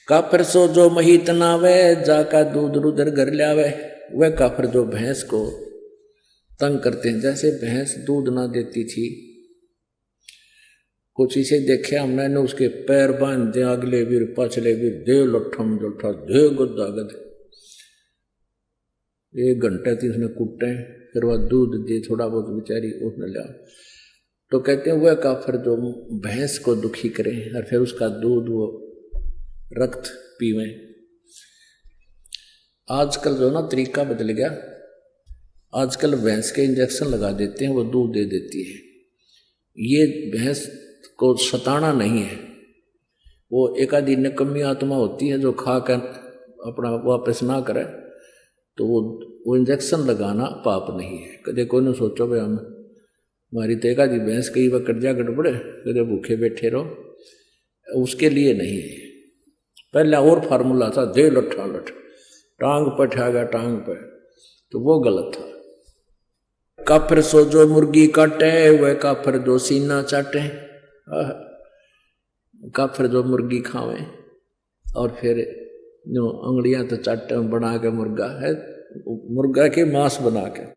A: काफिर सो जो महीत नावे, जाका दूध रुदर घर लावे। वह काफिर जो भैंस को तंग करते हैं, जैसे भैंस दूध ना देती थी, कुछ इसे देखे हमने ने, उसके पैर बांध दे अगले वीर पाछले वीर, दे लठम जठा दे गुद्दा गद, 1 घंटे थी उसने कुटे, फिर वह दूध दे थोड़ा बहुत बेचारी उसने लिया। तो कहते हैं वह काफिर जो भैंस को दुखी करे और फिर उसका दूध वो रक्त पीवे। आजकल जो ना तरीका बदल गया, आजकल भैंस के इंजेक्शन लगा देते हैं, वो दूध दे देती है। ये भैंस को सताना नहीं है, वो एक आधी निकम्मी आत्मा होती है जो खा कर अपना वापस ना करे, तो वो इंजेक्शन लगाना पाप नहीं है। कदे कोई ने सोचो भाई हम हमारी तो एक आधी भैंस कई बार कर्जा गड़बड़े, कदे भूखे बैठे रहो, उसके लिए नहीं है। पहले और फार्मूला था, दे लठा लठ, टांग पर ठागा टांग पर, तो वो गलत था। काफिर सो जो मुर्गी काटे, वह काफिर जो सीना चाटे। काफिर जो मुर्गी खावे और फिर जो अंगड़ियां तो चाटे बना के मुर्गा है, मुर्गा के मांस बना के।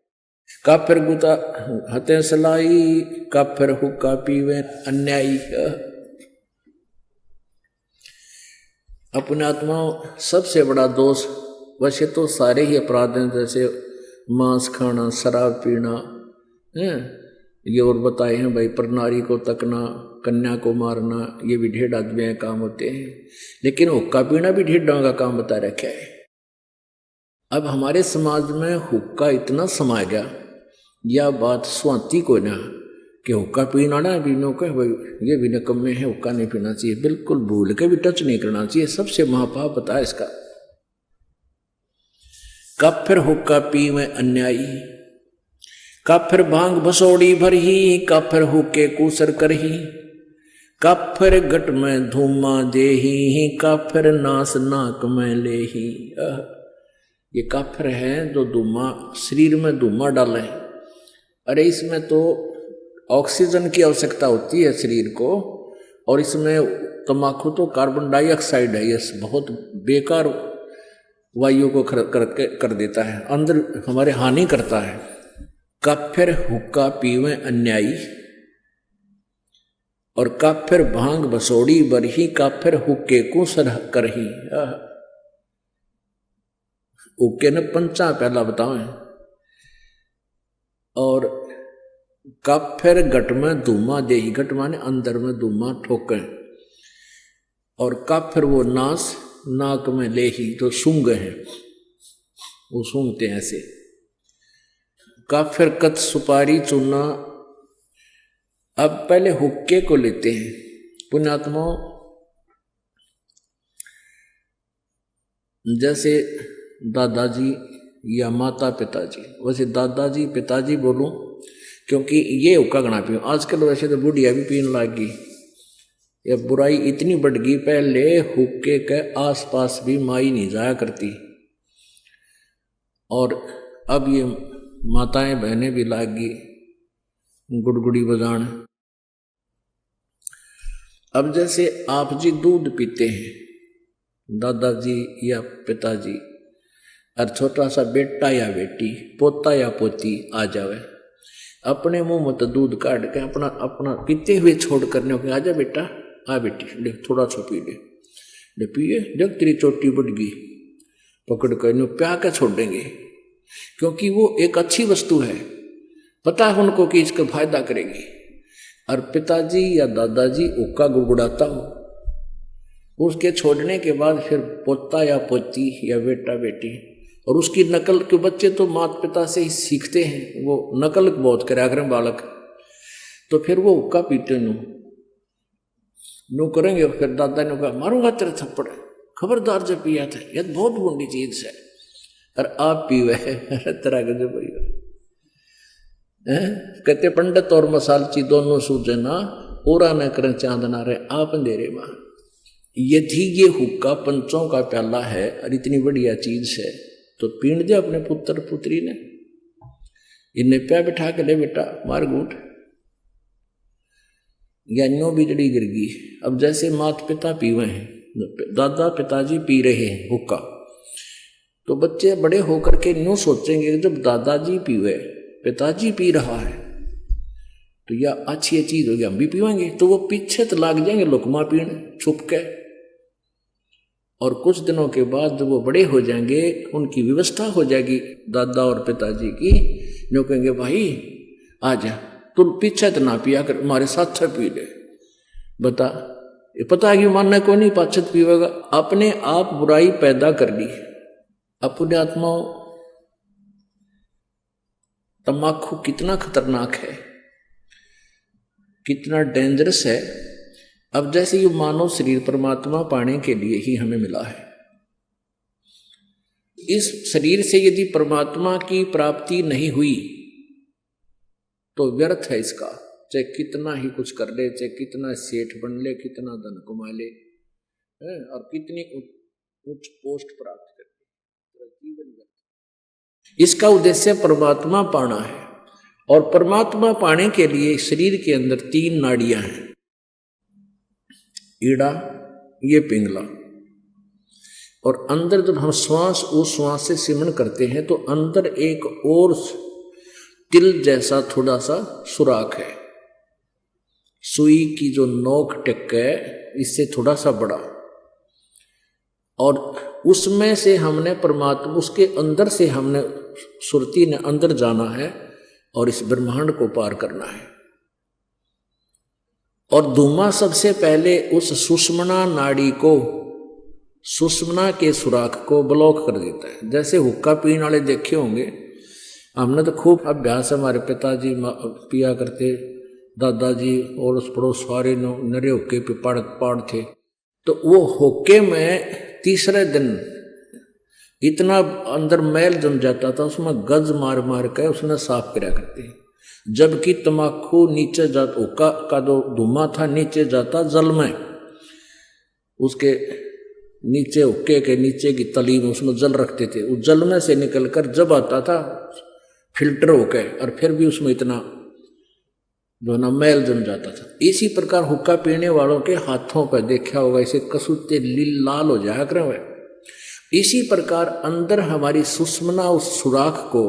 A: काफिर गुता हते सलाई, काफिर हुक्का पीवे अन्यायी। अपने आत्मा सबसे बड़ा दोष, वैसे तो सारे ही अपराध हैं, जैसे मांस खाना, शराब पीना है, ये और बताए हैं भाई, प्रनारी को तकना, कन्या को मारना, ये भी ढेर आदमी के काम होते हैं। लेकिन हुक्का पीना भी ढेरों का काम बता रखा है। अब हमारे समाज में हुक्का इतना समा गया, यह बात स्वाति को ना कि हुक्का पीना ना पीनो के भाई ये भी निकम्मे है, हुक्का नहीं पीना चाहिए, बिल्कुल भूल के भी टच नहीं करना चाहिए। सबसे महापाप बता है इसका। काफिर हुक्का पीवे अन्यायी, काफिर भांग बसोड़ी भरही, काफिर हुक्के कूसर करही। काफिर गट में धूमा देही, काफिर नास नाक में लेही। ये काफिर है जो धूमा शरीर में धूमा डाले। अरे इसमें तो ऑक्सीजन की आवश्यकता होती है शरीर को, और इसमें तम्बाकू तो कार्बन डाइऑक्साइड है, ये बहुत बेकार वायु को कर देता है, अंदर हमारे हानि करता है। काफिर हुक्का पीवे अन्यायी, और काफिर भांग बसोड़ी बरही, काफिर हुक्के को सर करही। हुक्के ने पंचा पहला बताओ। और काफिर गट में धूमा देही, गट माने अंदर में धूमा ठोके, और काफिर वो नास नाक में लेही, तो सूंघ है, वो सूंघते हैं ऐसे। काफिर कत सुपारी चूना। अब पहले हुक्के को लेते हैं पुण्यात्मा, जैसे दादाजी या माता पिताजी, वैसे दादाजी पिताजी बोलूं क्योंकि ये हुक्का गणा पियो। आजकल वैसे तो बुढ़िया भी पीने लग गई, ये बुराई इतनी बढ़ गई। पहले हुक्के के आसपास भी माई नहीं जाया करती, और अब ये माताएं बहनें भी लाग गई गुड़गुड़ी बजान। अब जैसे आप जी दूध पीते हैं, दादाजी या पिताजी, और छोटा सा बेटा या बेटी, पोता या पोती आ जावे, अपने मुंह में तो दूध काट के अपना अपना पीते हुए छोड़ करने को, आजा बेटा, आ बेटी, ले थोड़ा सा पी ले पिए, जब तेरी चोटी बढ़ गई, पकड़ कर प्या के छोड़ देंगे, क्योंकि वो एक अच्छी वस्तु है, पता है उनको कि इसका फायदा करेगी। और पिताजी या दादाजी हुक्का गुड़गुड़ाता हो, उसके छोड़ने के बाद फिर पोता या पोती या बेटा बेटी और उसकी नकल के बच्चे तो माता पिता से ही सीखते हैं, वो नकल बहुत करा करें बालक, तो फिर वो हुक्का पीते नो करेंगे। फिर दादा ने कहा मारूंगा तेरे थप्पड़, खबरदार जब पिया था, यह बहुत बुरी चीज है, और आप पीवे तरह के जो कहते पंडित और मसालची दोनों सूझे ना, ओरा न करें चांदना रहे आप अंधेरे मां। यदि ये हुक्का पंचों का प्याला है और इतनी बढ़िया चीज है तो पीण दे अपने पुत्र पुत्री ने, इन्हें प्या बिठा के ले बेटा मार गूट, ज्ञानियों बिजड़ी गिर गई। अब जैसे माता पिता पीवे हैं, दादा पिताजी पी रहे हैं हुक्का, तो बच्चे बड़े होकर के न्यू सोचेंगे जब दादाजी पीवे, पिताजी पी रहा है तो यह अच्छी चीज होगी, हम भी पीवेंगे। तो वो पीछे तो लाग जाएंगे लुकमा पीने छुप के, और कुछ दिनों के बाद जब वो बड़े हो जाएंगे उनकी व्यवस्था हो जाएगी दादा और पिताजी की, जो कहेंगे भाई आजा तुम पीछे तो ना पिया कर, हमारे साथ पी ले। बता ये पता है कि मानना कोई नहीं, पाछत पीवेगा। अपने आप बुराई पैदा कर ली अपने आत्मा। तम्बाकू कितना खतरनाक है, कितना डेंजरस है। अब जैसे ये मानव शरीर परमात्मा पाने के लिए ही हमें मिला है, इस शरीर से यदि परमात्मा की प्राप्ति नहीं हुई तो व्यर्थ है इसका, चाहे कितना ही कुछ कर ले, चाहे कितना सेठ बन ले, कितना धन कमा ले और कितनी उच्च पोस्ट प्राप्त कर ले, जीवन व्यर्थ। इसका उद्देश्य परमात्मा पाना है, और परमात्मा पाने के लिए शरीर के अंदर 3 नाड़ियां हैं, ईड़ा, ये पिंगला, और अंदर जब हम श्वास उस श्वास से सिमरण करते हैं तो अंदर एक और तिल जैसा थोड़ा सा सुराख है, सुई की जो नोक टिक है इससे थोड़ा सा बड़ा, और उसमें से हमने परमात्मा, उसके अंदर से हमने सुरती ने अंदर जाना है और इस ब्रह्मांड को पार करना है। और धुआं सबसे पहले उस सुषुम्ना नाड़ी को, सुषुम्ना के सुराख को ब्लॉक कर देता है। जैसे हुक्का पीने वाले देखे होंगे, हमने तो खूब अभ्यास, हमारे पिताजी पिया करते, दादाजी और उस पड़ोस सारे नरे हुक्के पे पाड़ थे, तो वो हुक्के में तीसरे दिन इतना अंदर मैल जम जाता था, उसमें गज मार मार के उसने साफ कराया करते हैं। जबकि तम्बाकू नीचे जाता, हुक्का का जो धुआं था नीचे जाता जल में, उसके नीचे हुक्के के नीचे की तली में उसमें जल रखते थे, उस जल में से निकलकर जब आता था फिल्टर होके, और फिर भी उसमें इतना जो ना मैल जम जाता था। इसी प्रकार हुक्का पीने वालों के हाथों पर देखा होगा, इसे कसूते लाल हो जाया करें। इसी प्रकार अंदर हमारी सुषुम्ना उस सुराख को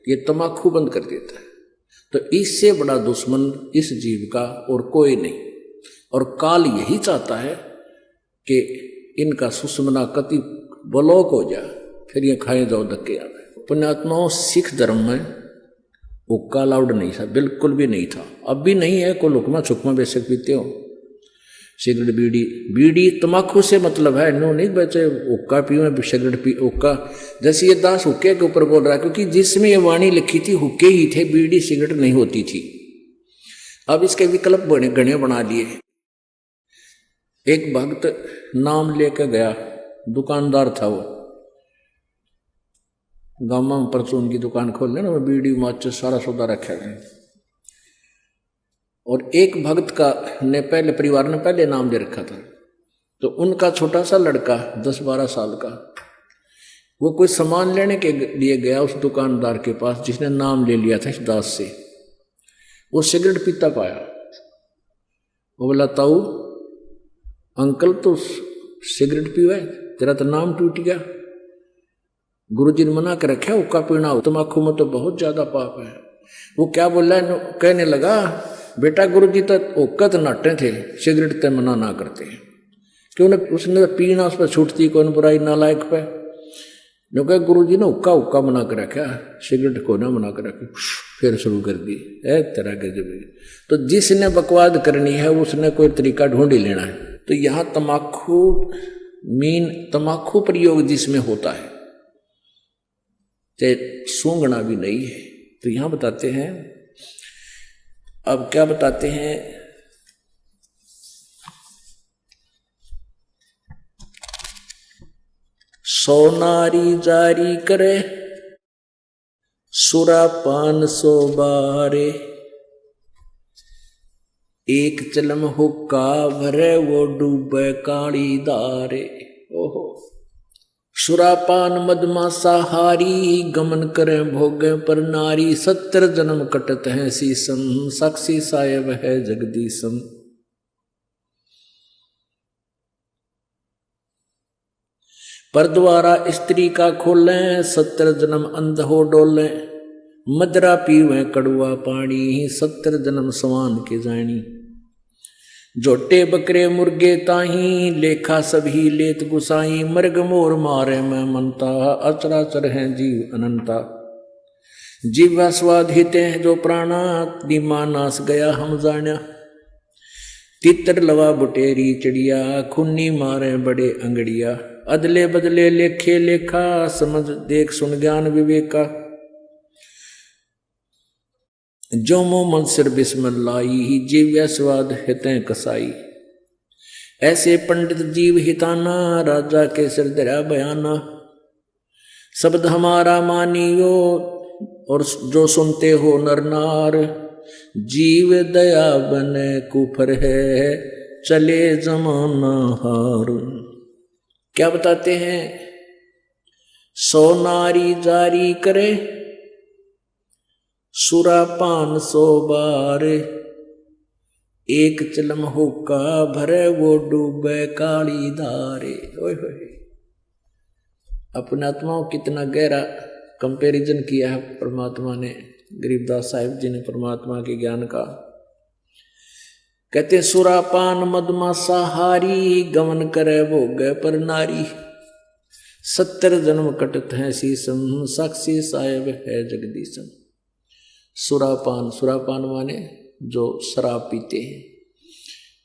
A: ये तम्बाकू बंद कर देता है। तो इससे बड़ा दुश्मन इस जीव का और कोई नहीं, और काल यही चाहता है कि इनका सुषुम्ना कति ब्लॉक हो जाए, फिर ये खाए जाओ धक्के आ गए। पुण्यात्माओं, सिख धर्म में हुक्का अलाउड नहीं था, बिल्कुल भी नहीं था, अब भी नहीं है। कोई लुकमा छुकमा बेशक पीते हो, सिगरेट बीड़ी तम्बाकू से मतलब है, नो नहीं बचे हुक्का पीवे सिगरेट पी हुक्का। जैसे ये दास हुक्के के ऊपर बोल रहा है, क्योंकि जिसमें ये वाणी लिखी थी हुक्के ही थे, बीड़ी सिगरेट नहीं होती थी। अब इसके विकल्प गणे बना लिए। एक भक्त नाम लेकर गया, दुकानदार था वो, गाँव में परचून की दुकान खोल लेना, बीड़ी माचिस सारा सौदा रखा है। और एक भक्त का ने पहले परिवार ने पहले नाम दे रखा था, तो उनका छोटा सा लड़का 10-12 साल का, वो कोई सामान लेने के लिए गया उस दुकानदार के पास जिसने नाम ले लिया था इस दास से। वो सिगरेट पीता पाया, वो बोला ताऊ अंकल तो सिगरेट पीवा, तेरा तो नाम टूट गया, गुरुजी ने मना कर रखा हुक्का पीना, तम्बाकू में तो बहुत ज्यादा पाप है। वो क्या बोला, कहने लगा बेटा गुरुजी तो हुक्का तो नाटे थे, सिगरेट तो मना ना करते, क्यों न उसने पीना उस पर छूटती कौन बुराई नालायक पे। जो कह गुरुजी ने हुक्का मना कर रखा, सिगरेट को ना मना कर रखी, फिर शुरू कर दी है तरह के जब। तो जिसने बकवाद करनी है उसने कोई तरीका ढूंढ ही लेना है। तो यहाँ तम्बाकू प्रयोग जिसमें होता है, चाहे सूंघना भी नहीं है। तो यहां बताते हैं, अब क्या बताते हैं, सो नारी जारी करे सुरापान 100 बारे, एक चलम हुक्का भरे वो डूबे काली दारे। ओहो, सुरापान मदमासाहारी गमन करे भोगे पर नारी, 70 जन्म कटत है सीसम साक्षी सायब है जगदीशम। पर द्वारा स्त्री का खोले 70 जन्म अंध हो डोले, मदरा पीवे कड़ुआ पानी 70 जन्म सवान के जानी। जोटे बकरे मुर्गे ताही लेखा सभी लेत गुसाई, मर्ग मोर मारे मैं मनता अचराचर है जीव अनंता। जीवा स्वाद हिते हैं जो प्राणा, दीमा नाश गया हम जाना। तितर लवा बुटेरी चिड़िया खुन्नी मारे बड़े अंगड़िया, अदले बदले लेखे लेखा समझ देख सुन ज्ञान विवेका। जो मोह मन सिर बिस्मिल्लाही जीव्या स्वाद हितें कसाई, ऐसे पंडित जीव हिताना राजा के सिर दरा बयाना। शब्द हमारा मानियो और जो सुनते हो नर नार, जीव दया बने कुफर है चले जमाना हार। क्या बताते हैं, 100 नारी जारी करे सुरापान 100 बारे, एक चलम हुक्का भरे वो डूबे काली धारे। ओए होए, अपने आत्माओं कितना गहरा कंपैरिजन किया है परमात्मा ने, गरीबदास साहिब जी ने परमात्मा के ज्ञान का। कहते सुरापान मदमासाहारी गमन करे भोगे पर नारी, 70 जन्म कटत है सीसम साक्षी साहेब है जगदीशम। सुरापान, सुरापान माने जो शराब पीते हैं,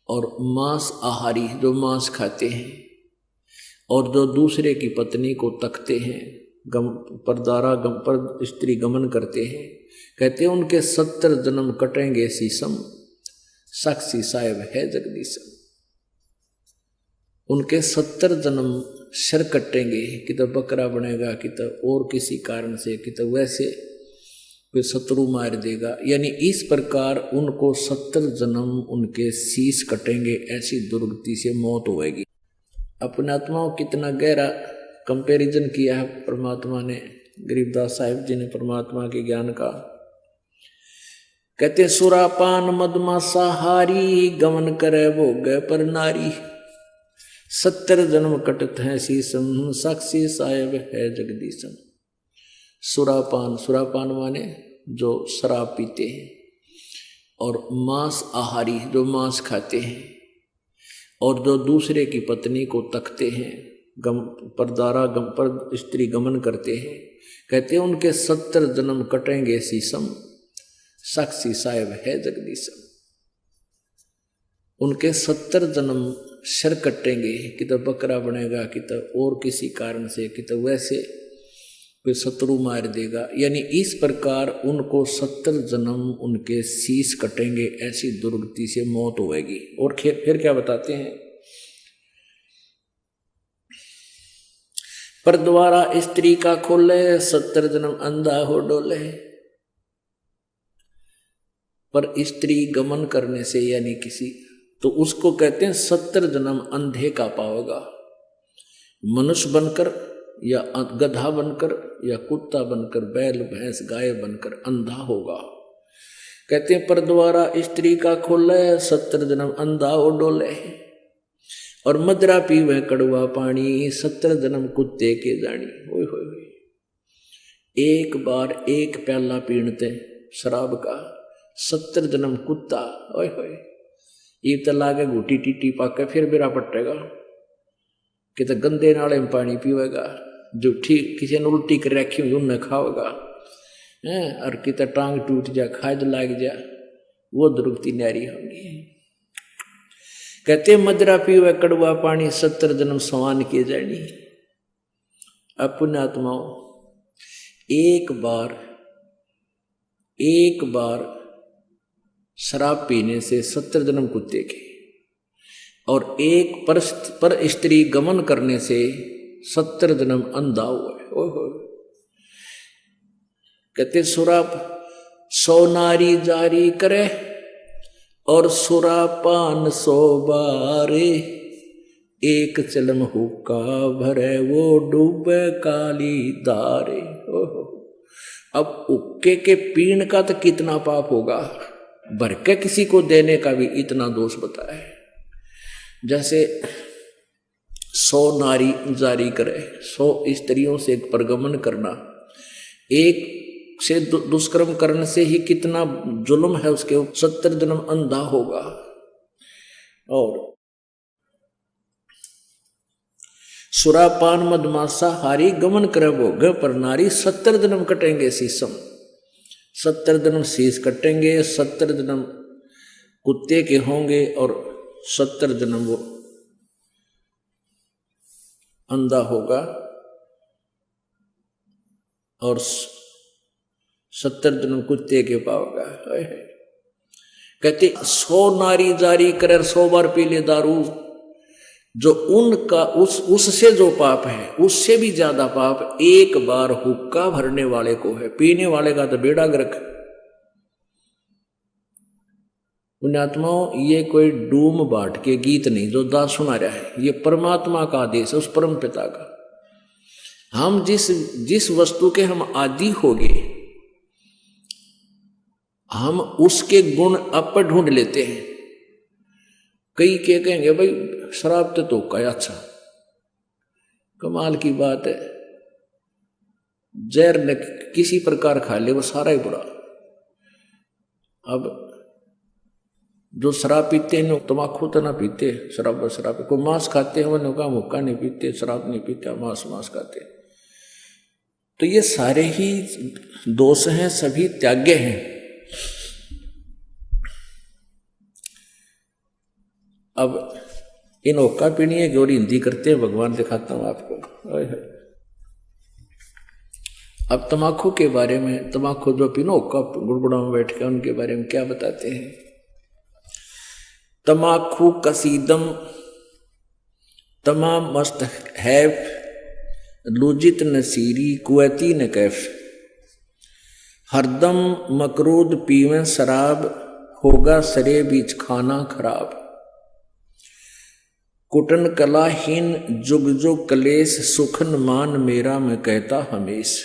A: और मांस आहारी जो मांस खाते हैं, और जो दूसरे की पत्नी को तकते हैं, परदारा पर स्त्री गमन करते हैं, कहते हैं उनके 70 जन्म कटेंगे सीसम साक्षी साहेब है जगदीशम। उनके 70 जन्म सिर कटेंगे, कि तो बकरा बनेगा, कि तो और किसी कारण से, कि तो वैसे कोई शत्रु मार देगा। यानी इस प्रकार उनको 70 जन्म उनके शीश कटेंगे, ऐसी दुर्गति से मौत होएगी। अपने आत्माओं कितना गहरा कंपैरिजन किया है परमात्मा ने, गरीबदास साहिब जी ने परमात्मा के ज्ञान का। कहते सुरापान मदमासाहारी गमन करे भोगे पर नारी, 70 जन्म कटत है सीसम साक्षी साहेब है जगदीशम। सुरापान, सुरापान माने जो शराब पीते हैं, और मांस आहारी जो मांस खाते हैं, और जो दूसरे की पत्नी को तकते हैं, परदारा पर स्त्री गमन करते हैं, कहते हैं उनके 70 जन्म कटेंगे सीसम साक्षी साहेब है जगदीशम। उनके 70 जन्म सिर कटेंगे, कि तो बकरा बनेगा, कि तो और किसी कारण से, कि तो वैसे कोई शत्रु मार देगा। यानी इस प्रकार उनको 70 जन्म उनके शीश कटेंगे, ऐसी दुर्गति से मौत होएगी। और फिर क्या बताते हैं, पर द्वारा स्त्री का खोले 70 जन्म अंधा हो डोले। पर स्त्री गमन करने से यानी किसी, तो उसको कहते हैं 70 जन्म अंधे का पाओगा। मनुष्य बनकर या गधा बनकर या कुत्ता बनकर, बैल भैंस गाय बनकर अंधा होगा। कहते हैं पर द्वारा स्त्री का खोले 70 जन्म अंधा हो डोले, और मदरा पीवे कड़वा पानी 70 जन्म कुत्ते के जानी। ओए होए, एक बार एक प्याला पीणते शराब का 70 जन्म कुत्ता। ओए होए, ये तो लागे घूटी टीटी पाके फिर बेरा पटेगा, कि तो गंदे नाले में पानी पीवेगा, जो ठीक किसी ने उल्टी कर रखी हुई उन्हें खाओगा, और कि तो टांग टूट जा, खाद लाग जा, वो दुर्गति न्यारी होगी। कहते मदरा पीवे कड़वा पानी 70 जन्म सवान किए जानी। अपने आत्माओं एक बार शराब पीने से 70 जन्म कुत्ते के, और एक पर स्त्री गमन करने से 70 जन्म अंधा हुआ है। ओहो, कहते सुराप 100 नारी जारी करे और सुरापान 100 बारे, एक चलम हुक्का भरे वो डूबे काली धारे। ओहो, अब हुक्के के पीण का तो कितना पाप होगा, भर के किसी को देने का भी इतना दोष बताया है। जैसे 100 नारी जारी करे, 100 स्त्रियों से परगमन करना, एक से दुष्कर्म करने से ही कितना जुल्म है उसके, 70 जन्म अंधा होगा। और सुरापान मदमासा हारी गमन करे भोग पर नारी, 70 जन्म कटेंगे शीशम, 70 जन्म शीश कटेंगे, 70 जन्म कुत्ते के होंगे और 70 जन्म वो अंधा होगा और 70 जन्म कुत्ते के पाओगा। कहते 100 नारी जारी करे 100 बार पी ले दारू, जो उनका उससे जो पाप है उससे भी ज्यादा पाप एक बार हुक्का भरने वाले को है। पीने वाले का तो बेड़ा गर्क। पुण्यात्माओं, ये कोई डूम बाट के गीत नहीं जो दास सुना रहा है, ये परमात्मा का आदेश है, उस परम पिता का। हम जिस वस्तु के हम आदि हो गए, हम उसके गुण अप ढूंढ लेते हैं। कई के कहेंगे भाई शराब तो का अच्छा, कमाल की बात है, जहर ने किसी प्रकार खा ले वो सारा ही बुरा। अब जो शराब पीते हैं तम्बाकू तो ना पीते, शराब को मांस खाते हैं, वो का मुक्का नहीं पीते, शराब नहीं पीते, मांस खाते। तो ये सारे ही दोष हैं, सभी त्याग्य हैं। अब इन हुक्का पीनी है और हिंदी करते हैं, भगवान दिखाता हूं आपको। अब तम्बाकू के बारे में, तम्बाकू जो पीनो हुक्का गुड़गुड़ा में बैठ के, उनके बारे में क्या बताते हैं। तम्बाकू कसीदम तमाम मस्त हैफ, लुजित नसीरी कुवैती न कैफ, हरदम मकरूद पीवें शराब, होगा सरे बीच खाना खराब, कुटन कलाहीन जुग जुग कलेश, सुखन मान मेरा मैं कहता हमेश।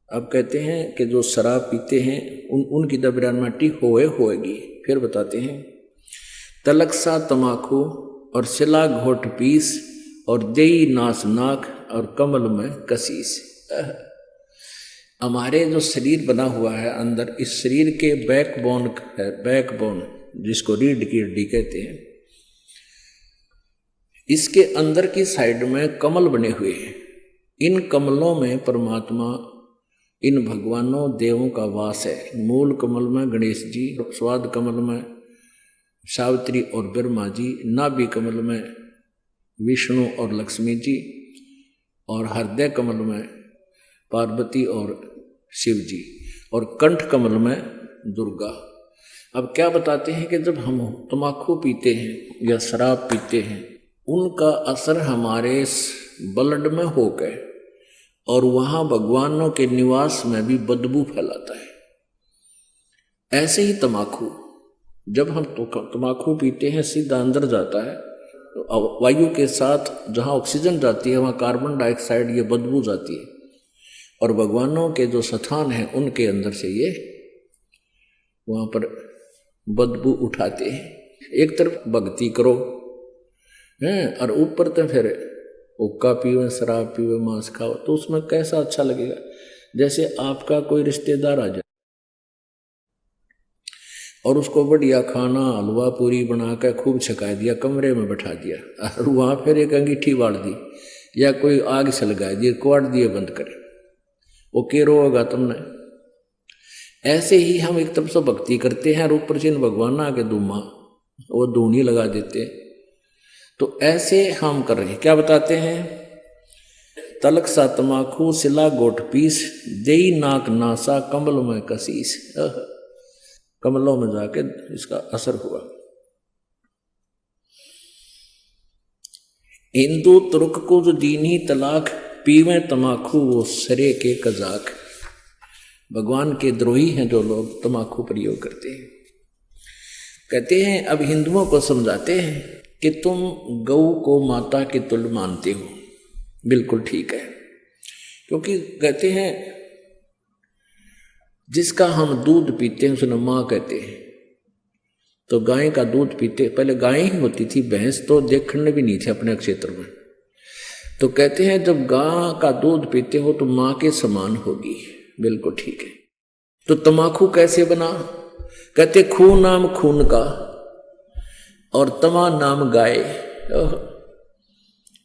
A: अब कहते हैं कि जो शराब पीते हैं उनकी दबरान माटी होएगी। फिर बताते हैं तलक सा तमाकू और सिला घोट पीस, और देई नास नाक और कमल में कसीस। हमारे जो शरीर बना हुआ है अंदर, इस शरीर के बैकबोन है, बैकबोन जिसको रीढ़ की हड्डी कहते हैं, इसके अंदर की साइड में कमल बने हुए हैं। इन कमलों में परमात्मा, इन भगवानों देवों का वास है। मूल कमल में गणेश जी, स्वाद कमल में सावित्री और ब्रह्मा जी, नाभि कमल में विष्णु और लक्ष्मी जी, और हृदय कमल में पार्वती और शिव जी, और कंठ कमल में दुर्गा। अब क्या बताते हैं कि जब हम तम्बाकू पीते हैं या शराब पीते हैं, उनका असर हमारे ब्लड में हो गए और वहां भगवानों के निवास में भी बदबू फैलाता है। ऐसे ही तम्बाकू, जब हम तम्बाकू पीते हैं सीधा अंदर जाता है, तो वायु के साथ जहां ऑक्सीजन जाती है वहां कार्बन डाइऑक्साइड ये बदबू जाती है, और भगवानों के जो स्थान हैं उनके अंदर से ये वहां पर बदबू उठाते हैं। एक तरफ भक्ति करो हैं, और ऊपर तो फिर हुक्का पीवे, शराब पीवे, मांस खाओ, तो उसमें कैसा अच्छा लगेगा। जैसे आपका कोई रिश्तेदार आ जाए और उसको बढ़िया खाना हलवा पूरी बना कर खूब छका दिया, कमरे में बैठा दिया, और वहां फिर एक अंगीठी बाढ़ दी या कोई आग सलगा दी, क्वाट दिए बंद करे, वो केरो होगा तुमने। ऐसे ही हम एक तरफ से भक्ति करते हैं और ऊपर से भगवान आके धूमा वो धूनी लगा देते। तो ऐसे हम कर रहे हैं। क्या बताते हैं, तलक सा तमाखू सिला गोट पीस, देई नाक नासा कमल में कसीस। कमलों में जाके इसका असर हुआ। हिंदू तुर्क को जो दीनी तलाक, पीवे तमाखू वो सरे के कजाक। भगवान के द्रोही हैं जो लोग तमाकू प्रयोग करते हैं। कहते हैं अब हिंदुओं को समझाते हैं कि तुम गौ को माता के तुल्य मानते हो, बिल्कुल ठीक है, क्योंकि कहते हैं जिसका हम दूध पीते हैं उसने माँ कहते हैं। तो गाय का दूध पीते, पहले गाय ही होती थी, भैंस तो देखने भी नहीं थे अपने क्षेत्र में। तो कहते हैं जब गाय का दूध पीते हो तो माँ के समान होगी, बिल्कुल ठीक है। तो तमाकू कैसे बना? कहते खून नाम खून का और तमा नाम गाय।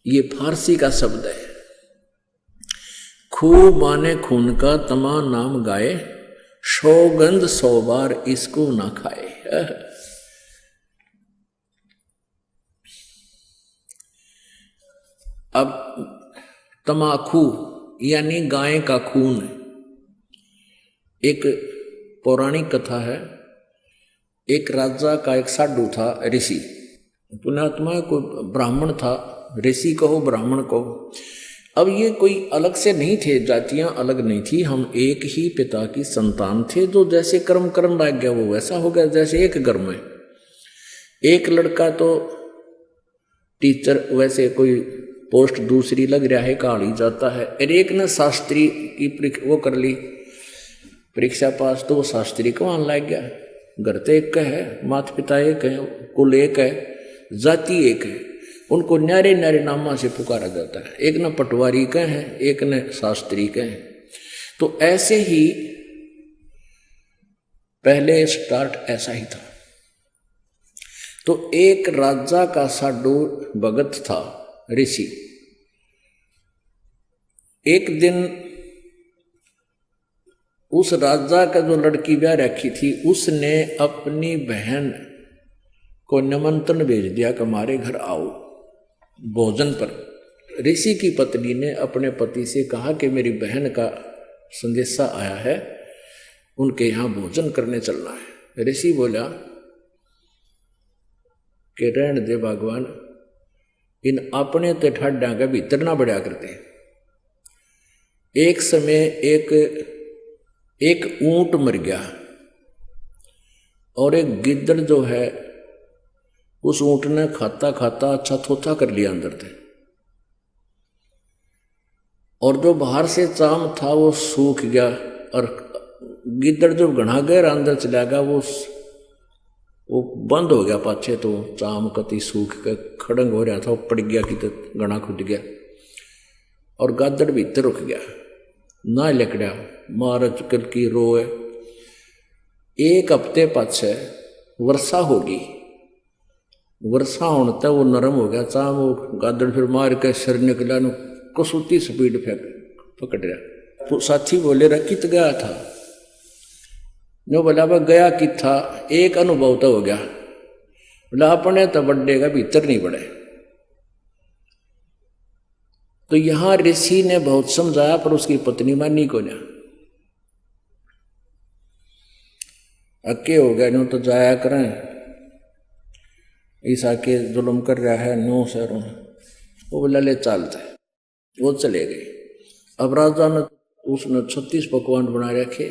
A: ये फारसी का शब्द है। खू माने खून का, तमा नाम गाय, सौगंध 100 बार इसको ना खाए। अब तमाकू यानी गाय का खून। एक पौराणिक कथा है, एक राजा का एक साधु था, ऋषि, पुण्यात्मा, कोई ब्राह्मण था, ऋषि कहो ब्राह्मण कहो। अब ये कोई अलग से नहीं थे, जातियां अलग नहीं थी, हम एक ही पिता की संतान थे। जो जैसे कर्म लग गया वो वैसा हो गया। जैसे एक घर में एक लड़का तो टीचर, वैसे कोई पोस्ट दूसरी लग रहा है, कहा ही जाता है। और एक ने शास्त्री की वो कर ली, परीक्षा पास, तो वो शास्त्री को वहां लग गया। घर तो एक का है, माता पिता एक है, कुल एक है, जाति एक है, उनको न्यारे न्यारे नामा से पुकारा जाता है। एक न पटवारी का है, एक न शास्त्री का है। तो ऐसे ही पहले स्टार्ट ऐसा ही था। तो एक राजा का साधु भगत था, ऋषि। एक दिन उस राजा का जो लड़की ब्याह रखी थी, उसने अपनी बहन को निमंत्रण भेज दिया कि हमारे घर आओ भोजन पर। ऋषि की पत्नी ने अपने पति से कहा कि मेरी बहन का संदेशा आया है, उनके यहाँ भोजन करने चलना है। ऋषि बोला कि रहने दे भगवान, इन अपने तो ठाड्डा के भीतर ना बढ़िया करते। एक समय एक ऊंट मर गया और एक गिद्दड़ जो है उस ऊंट ने खाता खाता अच्छा थोथा कर लिया अंदर से, और जो बाहर से चाम था वो सूख गया। और गिद्दड़ जो घना गहरा अंदर चला गया वो बंद हो गया पाछे, तो चाम कति सूख के खड़ंग हो रहा था, वो पड़ गया कि तो घना खुद गया और गादड़ भीतर रुक गया, ना लकड़ा मार चुकल की रोए। एक हफ्ते पाछे वर्षा होगी, वर्षा होने तक वो नरम हो गया चाम, वो गादड़ फिर मार के सिर निकला, कसूती स्पीड फेंक पकड़ रहा। तो साथी बोले रहा कित गया था? जो बोला वह गया कि था, एक अनुभव तो हो गया। बोला अपने तो बड्डे का भीतर नहीं बढ़े। तो यहां ऋषि ने बहुत समझाया पर उसकी पत्नी मानी को ना, अक्के हो गया, नो तो जाया करें, ईसा के जुल्म कर रहा है नो सर। वो बोला ले चलता है, वो चले गए। अब राजा ने उसने 36 पकवान बना रखे,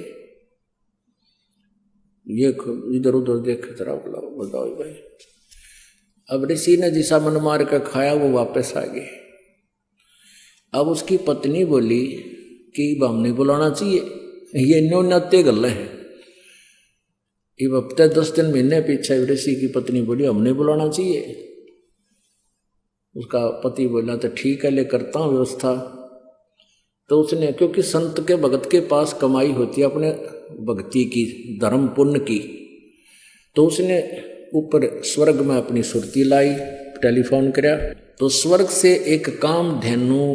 A: ये इधर उधर देख तरह बोला बताओ भाई। अब ऋषि ने जिसा मन मार कर खाया वो वापस आ गए। अब उसकी पत्नी बोली कि अब हमने बुलाना चाहिए, ये नो नत्ते गल है। अब हफ्ते 10 दिन महीने पीछे ऋषि की पत्नी बोली हमने बुलाना चाहिए। उसका पति बोला तो ठीक है ले करता हूँ व्यवस्था। तो उसने, क्योंकि संत के भगत के पास कमाई होती है अपने भक्ति की, धर्म पुण्य की, तो उसने ऊपर स्वर्ग में अपनी सुरती लाई, टेलीफोन कराया, तो स्वर्ग से एक कामधेनु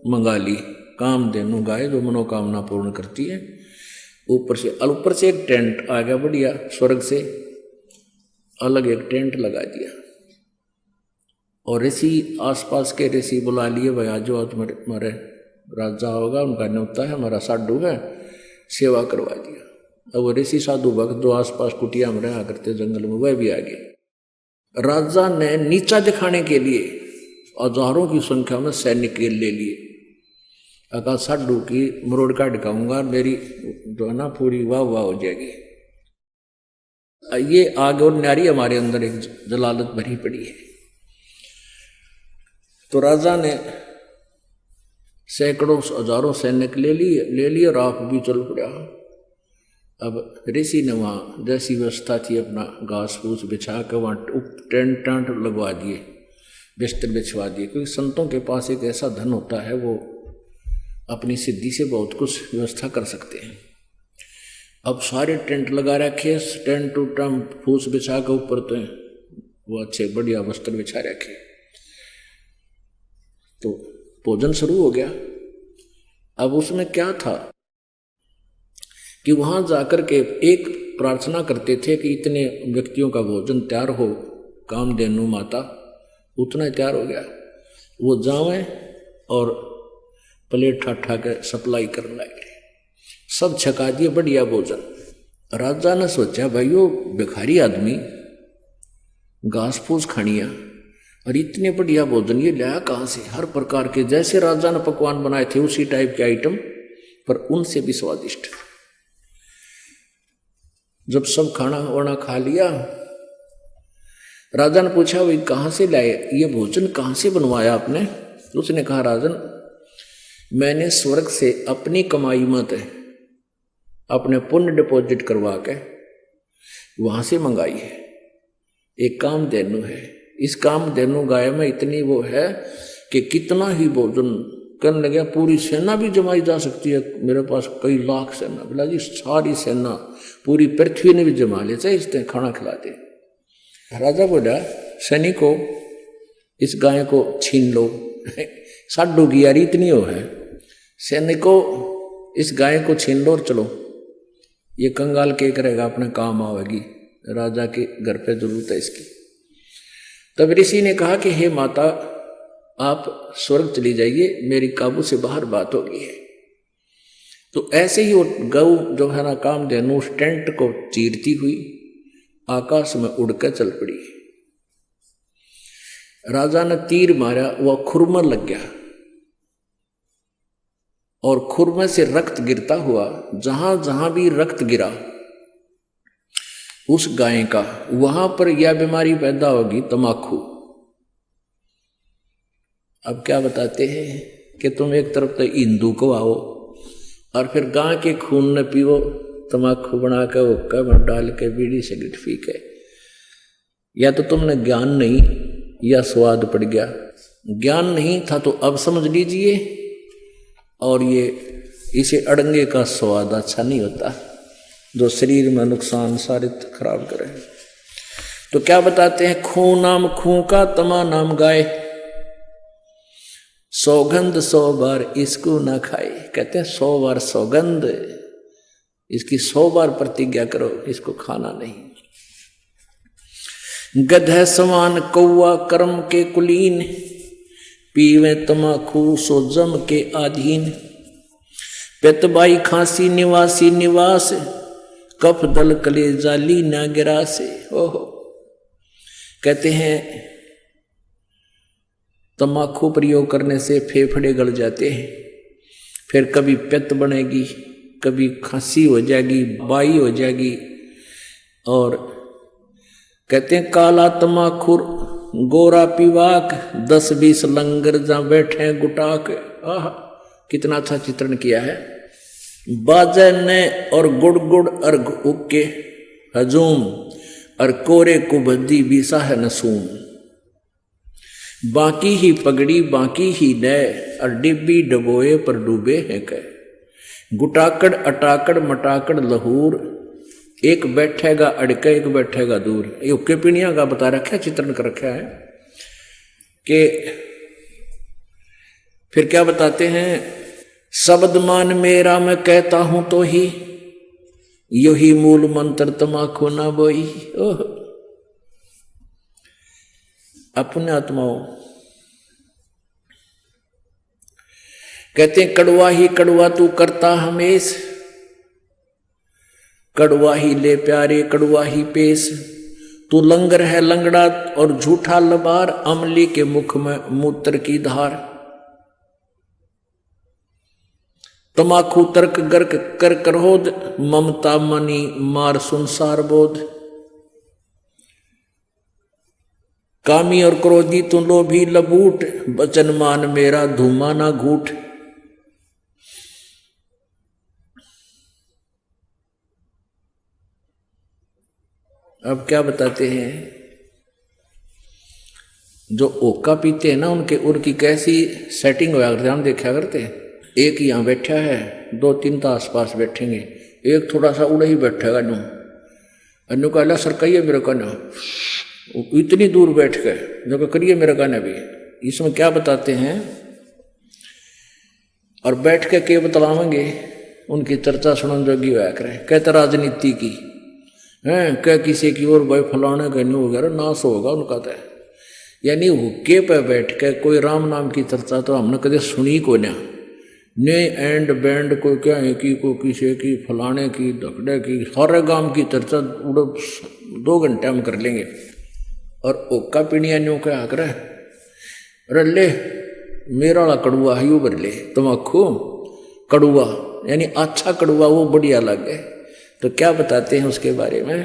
A: मंगा ली। कामधेनु गाय जो मनोकामना पूर्ण करती है। ऊपर से एक टेंट आ गया बढ़िया, स्वर्ग से अलग एक टेंट लगा दिया। और ऋषि आसपास के ऋषि बुला लिए, भाई आज आज मारे राजा होगा, उनका न्योता है, हमारा साधु है, सेवा करवा दिया। अब वो ऋषि साधु भक्त जो आसपास कुटिया में रहा करते जंगल में, वह भी आ गए। राजा ने नीचा दिखाने के लिए हजारों की संख्या में सैनिक ले लिए। अका साधु की मरोड़ का दिखाऊंगा, मेरी जो है ना पूरी वाह वाह हो जाएगी। ये आग और न्यारी हमारे अंदर एक जलालत भरी पड़ी है। तो राजा ने सैकड़ों हजारों सैनिक ले लिए और आप भी चल पड़ा। अब ऋषि ने वहाँ जैसी व्यवस्था थी अपना घास फूस बिछा कर वहाँ टेंट टांट लगवा दिए, बिस्तर बिछवा दिए, क्योंकि संतों के पास एक ऐसा धन होता है वो अपनी सिद्धि से बहुत कुछ व्यवस्था कर सकते हैं। अब सारे टेंट लगा रखे, टेंट टूटम फूस बिछा के ऊपर तो वो अच्छे बढ़िया वस्त्र बिछा रखे। तो भोजन शुरू हो गया। अब उसमें क्या था कि वहां जाकर के एक प्रार्थना करते थे कि इतने व्यक्तियों का भोजन तैयार हो, कामधेनु माता उतना तैयार हो गया। वो जावे और प्लेट ठाठा के सप्लाई करने लगे, सब छका दिए बढ़िया भोजन। राजा ने सोचा भाई वो भिखारी आदमी घास फूस खानिया और इतने बढ़िया भोजन ये लाया कहाँ से? हर प्रकार के जैसे राजा ने पकवान बनाए थे उसी टाइप के आइटम, पर उनसे भी स्वादिष्ट। जब सब खाना वाना खा लिया, राजा ने पूछा भाई कहाँ से लाए ये भोजन, कहाँ से बनवाया आपने? उसने कहा राजन मैंने स्वर्ग से अपनी कमाई मत अपने पुण्य डिपॉजिट करवा के वहां से मंगाई है। एक कामधेनु है, इस कामधेनु गाय में इतनी वो है कि कितना ही भोजन करने लगे, पूरी सेना भी जमाई जा सकती है। मेरे पास कई लाख सेना, बोला जी सारी सेना पूरी पृथ्वी ने भी जमा ले, चाहे इसने खाना खिला दे। राजा बोला सैनिकों इस गाय को छीन लो। साधु की यारी इतनी हो है, सैनिकों इस गाय को छीन लो और चलो, ये कंगाल के करेगा अपने काम आवेगी, राजा के घर पे जरूरत है इसकी। तब ऋषि ने कहा कि हे माता आप स्वर्ग चली जाइए, मेरी काबू से बाहर बात हो गई है। तो ऐसे ही वो गऊ जो है ना कामधेनु उस टेंट को चीरती हुई आकाश में उड़कर चल पड़ी। राजा ने तीर मारा, वह खुरमा लग गया और खुरमे से रक्त गिरता हुआ जहां जहां भी रक्त गिरा उस गाय का, वहां पर यह बीमारी पैदा होगी तमाकू। अब क्या बताते हैं कि तुम एक तरफ तो हिंदू को आओ और फिर गाय के खून न पियो, तमाकू बना के हुक्का में डाल के बीड़ी सिगरेट पी के। या तो तुमने ज्ञान नहीं या स्वाद पड़ गया। ज्ञान नहीं था तो अब समझ लीजिए, और ये इसे अड़ंगे का स्वाद अच्छा नहीं होता जो शरीर में नुकसान सारे खराब करे। तो क्या बताते हैं, खूं नाम खूं का तमा नाम गाय, सौगंध 100 बार इसको ना खाए। कहते हैं 100 बार सौगंध, इसकी 100 बार प्रतिज्ञा करो, इसको खाना नहीं। गधे समान कौआ कर्म के कुलीन, पीवे तमाकू सो जम के आधीन। पेतबाई खांसी निवासी निवास, कफ दल कले जाली ना गिरा से। ओहो, कहते हैं तमाकू प्रयोग करने से फेफड़े गल जाते हैं, फिर कभी पित्त बनेगी, कभी खांसी हो जाएगी, बाई हो जाएगी। और कहते हैं काला तमाखुर गोरा पीवाक, 10-20 लंगर जहां बैठे गुटाक। आह कितना अच्छा चित्रण किया है। बाजे ने और गुड़ गुड़ अर्घ उके हजूम, और कोरे कुबद्दी बीसा है नसूम। बाकी ही पगड़ी बाकी ही नय, और डिब्बी डबोए पर डूबे हैं कह। गुटाकड़ अटाकड़ मटाकड़ लहूर, एक बैठेगा अड़के एक बैठेगा दूर। ये उक्के पीणिया का बता रखा है, चित्रण कर रखा है। कि फिर क्या बताते हैं, शब्द मान मेरा मैं कहता हूं तो ही, यही मूल मंत्र तमाकू ना बोई। ओह अपने आत्माओं, कहते हैं कड़वा ही कड़वा तू करता हमेश, कड़वा ही ले प्यारे कड़वा ही पेश। तू लंगर है लंगड़ा और झूठा लबार, अमली के मुख में मूत्र की धार। तमाखू तर्क गर्क कर क्रोध, ममता मनी मार संसार बोध। कामी और क्रोधी तू लोभी लबूट, बचन मान मेरा धूमा ना घूट। अब क्या बताते हैं, जो ओका पीते हैं ना उनकी कैसी सेटिंग होया करते हम देखा करते हैं। एक यहाँ बैठा है, दो तीन तो आसपास बैठेंगे, एक थोड़ा सा उड़ा ही बैठेगा नू अनु का सर कहिए मेरे का ना, इतनी दूर बैठ के जो करिए मेरे का ना भी। इसमें क्या बताते हैं, और बैठ के बतलावेंगे उनकी चर्चा सुनन जोगी होया करें। कहते राजनीति की है, क्या किसी की और भाई फलाने का नहीं वगैरह नाश होगा उनका तो, यानी हुक्के पे बैठ के कोई राम नाम की चर्चा तो हमने कभी सुनी को ना। ने एंड बैंड को क्या है कि को किसी की फलाने की धकड़े की सारे गांव की चर्चा 2 घंटे हम कर लेंगे। और ओका पीड़िया न्यू क्या करे, अरे ले मेरा वाला कड़ुआ है यू भर ले, तमाखू कड़ुआ यानी अच्छा कड़ुआ वो बढ़िया लगे। तो क्या बताते हैं उसके बारे में,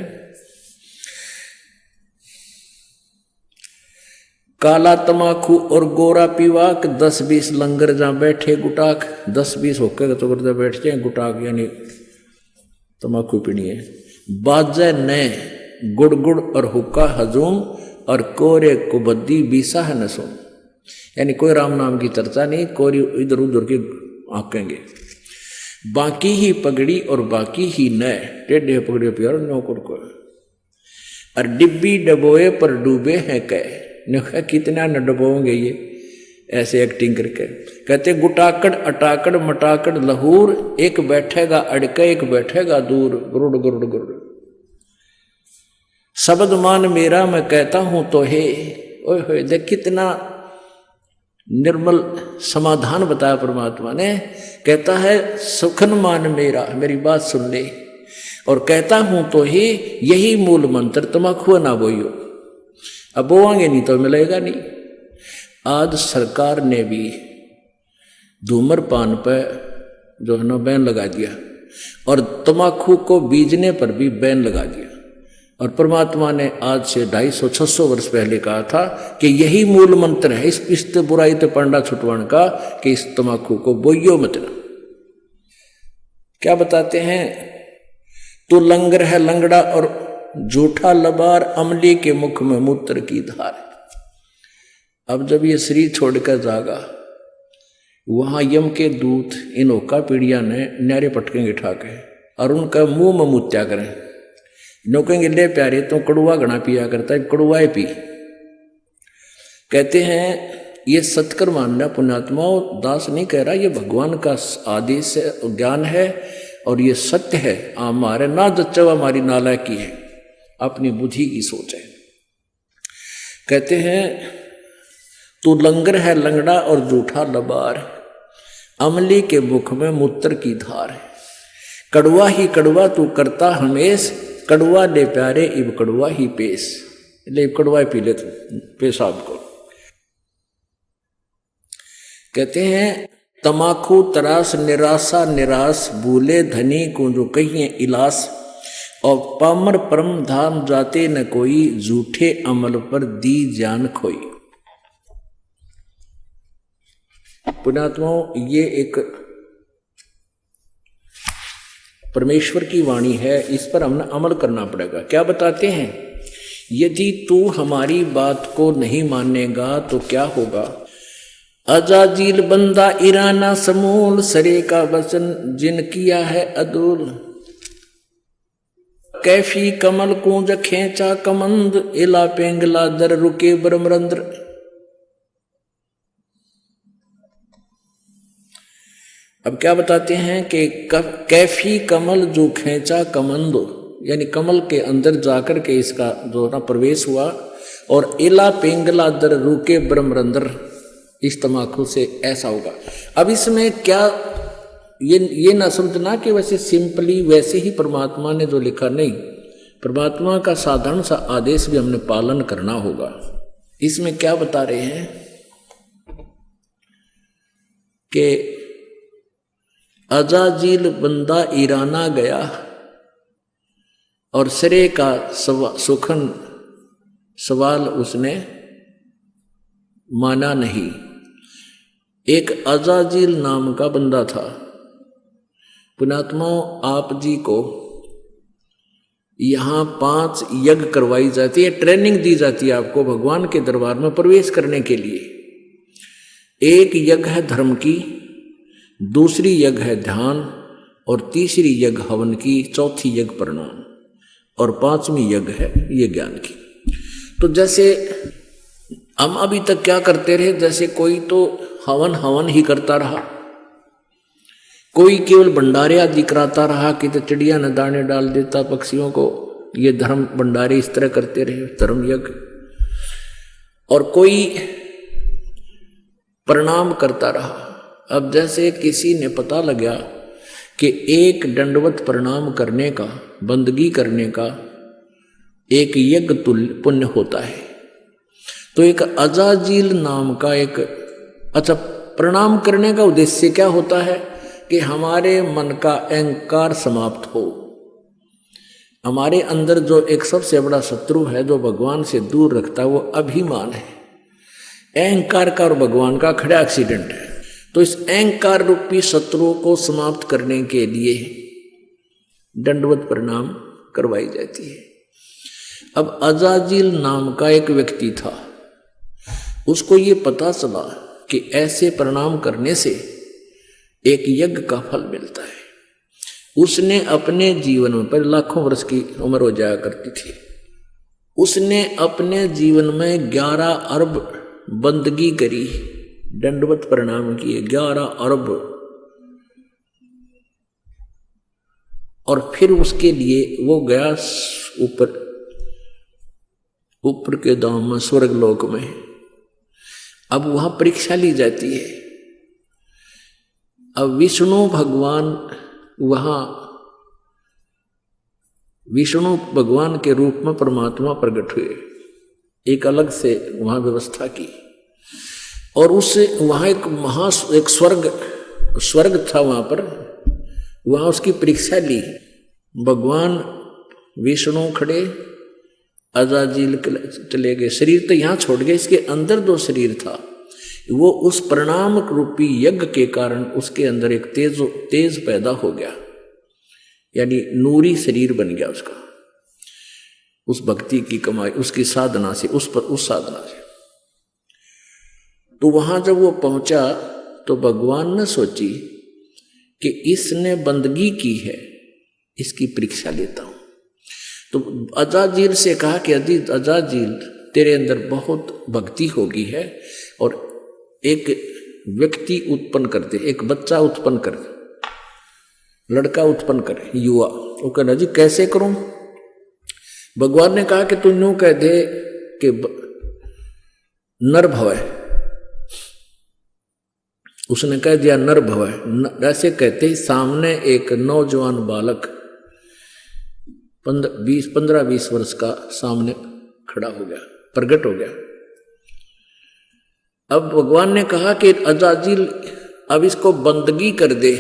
A: काला तमाखू और गोरा पीवाक, 10-20 लंगर जहां बैठे गुटाक। 10-20 होकर तो करते बैठ जाए गुटाक यानी तमाकू पीनी है। बाजे नए गुड़ गुड़ और हुक्का हजूम, और कोरे कुबद्दी बीसा है नसूम, यानी कोई राम नाम की चर्चा नहीं, कोरी इधर उधर की आकेंगे। बाकी ही पगड़ी और बाकी ही नए, टेढ़े पगड़े प्यार नौकर को। और डिब्बी डबोए पर डूबे हैं कह, कितना न डबोंगे ये ऐसे एक्टिंग करके। कहते गुटाकड़ अटाकड़ मटाकड़ लहूर, एक बैठेगा अड़के एक बैठेगा दूर, गुरुड़ गुरुड़ गुरुड़। शब्द मान मेरा मैं कहता हूं तो हे, ओए होए देख कितना निर्मल समाधान बताया परमात्मा ने। कहता है सुखन मान मेरा, मेरी बात सुन ले, और कहता हूं तो ही यही मूल मंत्र, तमाखू ना बोइयो। अब बोआंगे नहीं तो मिलेगा नहीं। आज सरकार ने भी धूम्रपान पर जो है ना बैन लगा दिया, और तमाखू को बीजने पर भी बैन लगा दिया। और परमात्मा ने आज से 250-600 वर्ष पहले कहा था कि यही मूल मंत्र है इस बुराई तो पंडा छुटवाण का, कि इस तमाकू को बोइयो मत ना। क्या बताते हैं, तो लंगर है लंगड़ा और झूठा लबार, अमली के मुख में मूत्र की धार। अब जब ये शरीर छोड़कर जागा, वहां यम के दूत इन ओका पीड़िया ने न्यारे पटकेंगे ठाके, और उनका मुंह में मुत्या करें। नो कहेंगे ले प्यारे तो कड़ुआ घना पिया करता है, कड़ुआ ही पी। कहते हैं ये सत्कर मानना पुण्यात्माओं, दास नहीं कह रहा, ये भगवान का आदेश है, ज्ञान है, और ये सत्य है। हमारे ना जच्चा हमारी नालायकी है, अपनी बुद्धि की सोच है। कहते हैं तू लंगर है लंगड़ा और झूठा लबार, अमली के मुख में मूत्र की धार। कड़वा ही कड़वा तू करता हमेश, कड़वा ले प्यारे इब कड़वा ही पेश। ले कड़वा पी ले तू पेशाब को। कहते हैं तमाखू तरास निराशा निराश, भूले धनी को जो कहिए इलास, और पामर परम धाम जाते न कोई, झूठे अमल पर दी जान खोई। पुण्यात्माओं ये एक परमेश्वर की वाणी है, इस पर हमने अमल करना पड़ेगा। क्या बताते हैं, यदि तू हमारी बात को नहीं मानेगा तो क्या होगा। अजाजील बंदा ईराना समूल, सरे का वचन जिन किया है अदूल। कैफी कमल कूंज खेचा कमंद, इला पेंगला दर रुके ब्रह्मरंद्र। अब क्या बताते हैं कि कैफी कमल जो खेचा कमंद, यानी कमल के अंदर जाकर के इसका जो ना प्रवेश हुआ, और इला पेंगला दर रुके ब्रह्मरंद्र, इस तम्बाकू से ऐसा होगा। अब इसमें क्या ये ना समझना कि वैसे सिंपली वैसे ही परमात्मा ने जो लिखा, नहीं, परमात्मा का साधारण सा आदेश भी हमने पालन करना होगा। इसमें क्या बता रहे हैं कि अजाजील बंदा ईराना गया और सिरे का सुखन सवाल उसने माना नहीं। एक अजाजील नाम का बंदा था। पुण्यात्माओं, आप जी को यहाँ 5 यज्ञ करवाई जाती है, ट्रेनिंग दी जाती है आपको भगवान के दरबार में प्रवेश करने के लिए। एक यज्ञ है धर्म की, दूसरी यज्ञ है ध्यान, और तीसरी यज्ञ हवन की, चौथी यज्ञ प्रणाम, और 5वीं यज्ञ है ये ज्ञान की। तो जैसे हम अभी तक क्या करते रहे, जैसे कोई तो हवन ही करता रहा, कोई केवल भंडारे आदि कराता रहा कि तो चिड़िया न दाने डाल देता पक्षियों को, ये धर्म भंडारे इस तरह करते रहे, धर्म यज्ञ। और कोई प्रणाम करता रहा। अब जैसे किसी ने पता लगा कि एक दंडवत प्रणाम करने का, बंदगी करने का एक यज्ञ तुल्य पुण्य होता है, तो एक अजाजील नाम का एक, अच्छा, प्रणाम करने का उद्देश्य क्या होता है कि हमारे मन का अहंकार समाप्त हो। हमारे अंदर जो एक सबसे बड़ा शत्रु है जो भगवान से दूर रखता है, वो अभिमान है। अहंकार का और भगवान का खड़ा एक्सीडेंट है। तो इस अहंकार रूपी शत्रु को समाप्त करने के लिए दंडवत प्रणाम करवाई जाती है। अब अजाजील नाम का एक व्यक्ति था, उसको ये पता चला कि ऐसे प्रणाम करने से एक यज्ञ का फल मिलता है। उसने अपने जीवन में, पर लाखों वर्ष की उम्र हो जाया करती थी, उसने अपने जीवन में 11 अरब बंदगी करी, दंडवत प्रणाम किए 11 अरब। और फिर उसके लिए वो गया ऊपर के धाम में, स्वर्ग लोक में। अब वहां परीक्षा ली जाती है। अब विष्णु भगवान वहां, विष्णु भगवान के रूप में परमात्मा प्रकट हुए, एक अलग से वहां व्यवस्था की। और उससे वहां एक स्वर्ग था वहां पर, वहां उसकी परीक्षा ली। भगवान विष्णु खड़े, अजाजील चले गए, शरीर तो यहां छोड़ गए, इसके अंदर जो शरीर था वो उस प्रणाम रूपी यज्ञ के कारण उसके अंदर एक तेज पैदा हो गया, यानी नूरी शरीर बन गया उसका, उस भक्ति की कमाई, उसकी साधना से, उस साधना से। तो वहां जब वो पहुंचा तो भगवान ने सोची कि इसने बंदगी की है, इसकी परीक्षा लेता हूं। तो अजाजील से कहा कि अजाजील, तेरे अंदर बहुत भक्ति होगी है, और एक व्यक्ति उत्पन्न कर दे, एक बच्चा उत्पन्न कर, लड़का उत्पन्न करे, युवा। वो कहना जी कैसे करूं? भगवान ने कहा कि तू यूं कह दे कि नर भवै। उसने कह दिया नर भवै। ऐसे कहते ही सामने एक नौजवान बालक 15-20 वर्ष का सामने खड़ा हो गया, प्रकट हो गया। अब भगवान ने कहा कि अजाजील अब इसको बंदगी कर दे,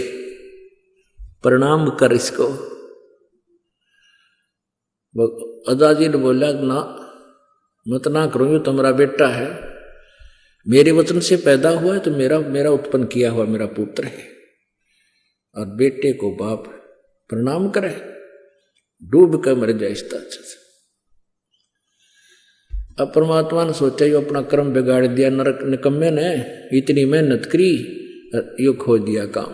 A: प्रणाम कर इसको। अजाजील बोला ना, मत ना करूं, ये तुम्हारा बेटा है, मेरे वचन से पैदा हुआ है, तो मेरा उत्पन्न किया हुआ मेरा पुत्र है, और बेटे को बाप प्रणाम करे, डूब कर मर जाए इस तरह से। अब परमात्मा ने सोचा यो अपना कर्म बिगाड़ दिया, नरक निकम्मे ने इतनी मेहनत करी, यो खो दिया काम।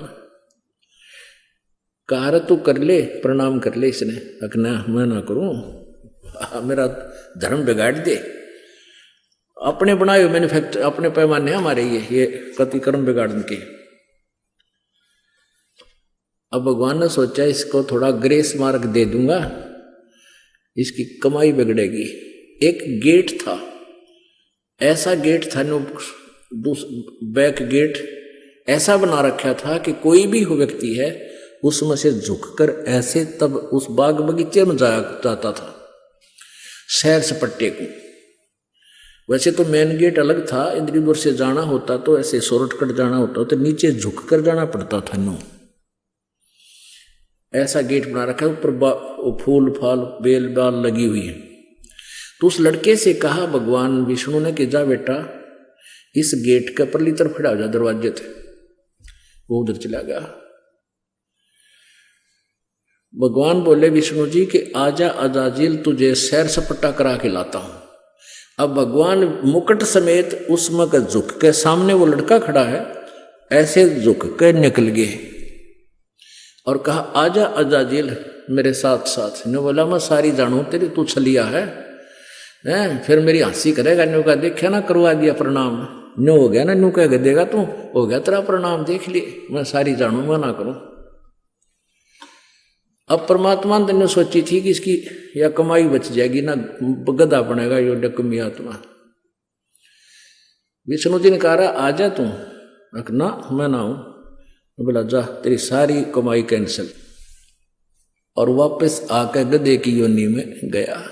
A: कहा तू कर ले, प्रणाम कर ले। इसने अकना मैं ना करूं, मेरा धर्म बिगाड़ दे। अपने बनाए हुए मैन्युफैक्चर, अपने पैमाने हमारे ये कति कर्म बिगाड़ने के। अब भगवान ने सोचा इसको थोड़ा ग्रेस मार्क दे दूंगा, इसकी कमाई बिगड़ेगी। एक गेट था, ऐसा गेट था, बैक गेट ऐसा बना रखा था कि कोई भी व्यक्ति है उसमें से झुककर ऐसे तब उस बाग बगीचे में जाता था सैर सपट्टे को। वैसे तो मेन गेट अलग था, इंद्रीपुर से जाना होता तो ऐसे शॉर्टकट जाना होता तो नीचे झुककर जाना पड़ता था। नो ऐसा गेट बना रखा है, ऊपर फूल फाल बेल बाल लगी हुई है। तो उस लड़के से कहा भगवान विष्णु ने कि जा बेटा इस गेट के परली तरफ खड़ा हो जा, दरवाजे थे। वो उधर चला गया। भगवान बोले विष्णु जी कि आजा अजाजिल तुझे सैर सपट्टा करा के लाता हूं। अब भगवान मुकुट समेत उसमें का झुक के सामने वो लड़का खड़ा है, ऐसे झुक के निकल गए और कहा आजा अजाजिल मेरे साथ साथ। ने बोला मैं सारी जानू तेरी तू छलिया है, फिर मेरी हंसी करेगा। न्यू का देखा ना करवा दिया प्रणाम, न्यू हो गया ना, न्यू कह देगा तू हो गया तेरा प्रणाम, देख लिए मैं सारी जानू मैं ना करूं। अब परमात्मा ने सोची थी कि इसकी या कमाई बच जाएगी ना, गधा बनेगा यो डकमी आत्मा। विष्णु जी ने कहा आजा तू, ना मैं ना हूं। बोला जा तेरी सारी कमाई कैंसिल, और वापस आकर गधे की योनि में गया।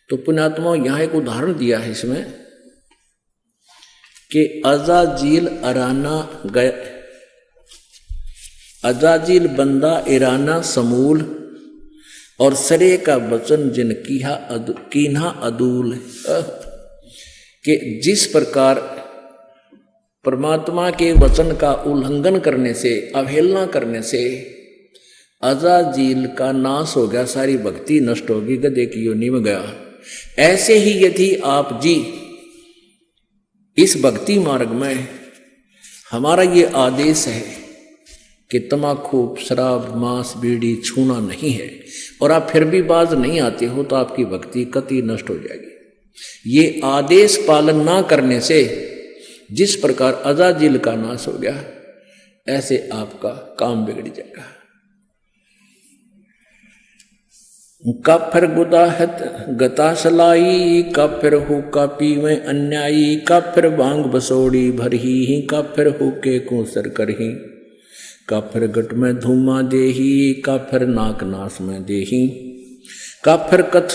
A: तो पुण्यात्मा यहां एक उदाहरण दिया है इसमें कि अजाजिल अराना गया, अजाजिल बंदा इराना समूल और सरे का वचन जिन कीन्हा अदूल। कि जिस प्रकार परमात्मा के वचन का उल्लंघन करने से, अवहेलना करने से अजाजिल का नाश हो गया, सारी भक्ति नष्ट होगी, गधे की योनि में गया। ऐसे ही यदि आप जी इस भक्ति मार्ग में हमारा ये आदेश है कि तम्बाकू शराब मांस बीड़ी छूना नहीं है और आप फिर भी बाज नहीं आते हो तो आपकी भक्ति कतई नष्ट हो जाएगी। ये आदेश पालन ना करने से जिस प्रकार अजाजिल का नाश हो गया, ऐसे आपका काम बिगड़ जाएगा। काफिर गुदाहत गता सलाई, काफिर हो कापी में अन्यायी, काफिर भांग बसोड़ी भरही, काफिर हो के कूसर करही, काफिर गट में धूमा देही, काफिर नाक नाश में देही, काफिर कथ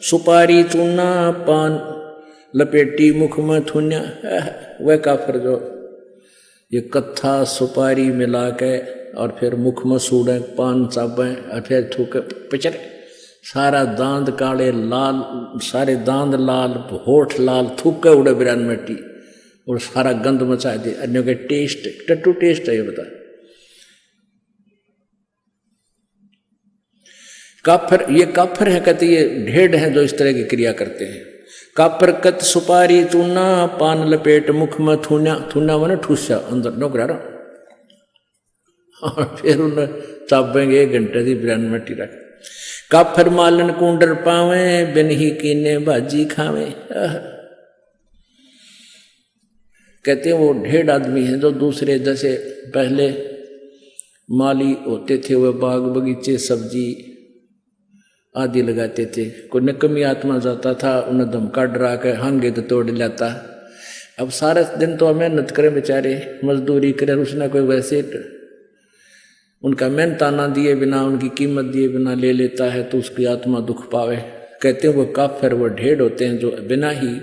A: सुपारी चूना, पान लपेटी मुख में थुन्या। वह काफिर जो ये कत्था सुपारी मिला के और फिर मुख में सूड़े पान चाबे और फिर थूके पिचर, सारा दांत काले लाल, सारे दांत लाल, होठ लाल, थूके उड़े बिरान मिट्टी और सारा गंद मचा दे। अन्यों के टेस्ट टट्टू टेस्ट है ये बता। काफिर, ये काफिर है कहते ये ढेड हैं जो इस तरह की क्रिया करते हैं। काफिर कत सुपारी चूना, पान लपेट मुख में थूना, थूना मैंने ठूसा अंदर नौकरा रहा और फिर उन्हें चापेंगे 1 घंटे की बिरान मिट्टी रख। काफिर मालन कुंडर पावे, बिन ही कीने भाजी खावे। कहते हैं वो ढेड आदमी है जो दूसरे जैसे पहले माली होते थे, वह बाग बगीचे सब्जी आदि लगाते थे। कोई निकम्मी आत्मा जाता था, उन्हें धमका डरा के हांगे तो तोड़ लाता। अब सारा दिन तो मेहनत करें बेचारे, मजदूरी करें, उसने कोई वैसे उनका मेहनताना दिए बिना, उनकी कीमत दिए बिना ले लेता है तो उसकी आत्मा दुख पावे। कहते हैं वो काफिर, वो ढेड होते हैं जो बिना ही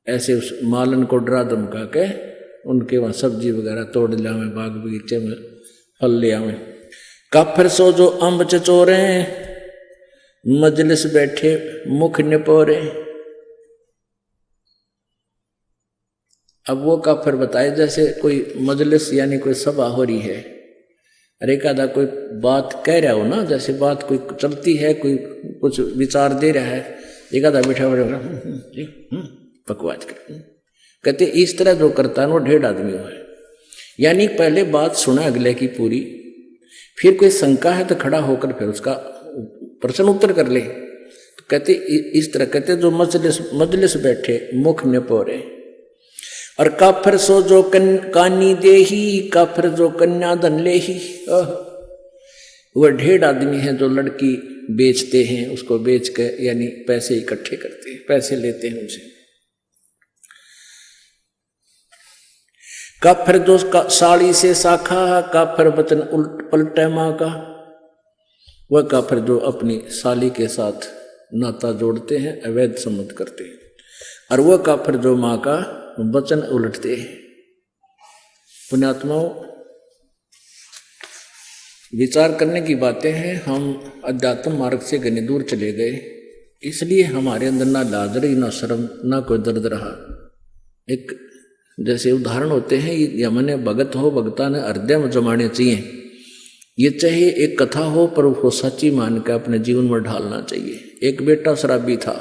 A: ऐसे उस मालन को डरा धमका के उनके वहाँ सब्जी वगैरह तोड़ ले आवे, बाग बगीचे में फल ले आवे। काफिर सो जो अम्ब चचोरे, मजलिस बैठे मुख निपोरे। अब वो काफिर बताए जैसे कोई मजलिस यानी कोई सभा हो रही है, अरे एकादा कोई बात कह रहा हो ना, जैसे बात कोई चलती है, कोई कुछ विचार दे रहा है, एकादा बैठा बकवास कर। कहते इस तरह जो करता है वो ढेड आदमी हो है। यानी पहले बात सुना अगले की पूरी, फिर कोई शंका है तो खड़ा होकर फिर उसका प्रश्न उत्तर कर ले। तो कहते इस तरह कहते जो मजलिस बैठे मुख निपोरे। और काफिर सो जो कानी देही, काफिर जो कन्या धन लेही। वह ढेड आदमी है जो लड़की बेचते हैं, उसको बेच के यानी पैसे इकट्ठे करते हैं, पैसे लेते हैं उनसे। काफिर जो साड़ी से शाखा, काफिर वचन उल्ट पलटे माँ का। वह काफिर जो अपनी साली के साथ नाता जोड़ते हैं, अवैध संबंध करते हैं, और वह काफिर जो माँ का वचन उलटते हैं। पुण्यात्माओं, विचार करने की बातें हैं। हम अध्यात्म मार्ग से घनी दूर चले गए, इसलिए हमारे अंदर ना लाज रही, ना शर्म, ना कोई दर्द रहा। एक जैसे उदाहरण होते हैं, ये हमने भगत हो, भगता ने हृदय में जमाने चाहिए। ये चाहे एक कथा हो, पर वो सच्ची मान के अपने जीवन में ढालना चाहिए। एक बेटा शराबी था,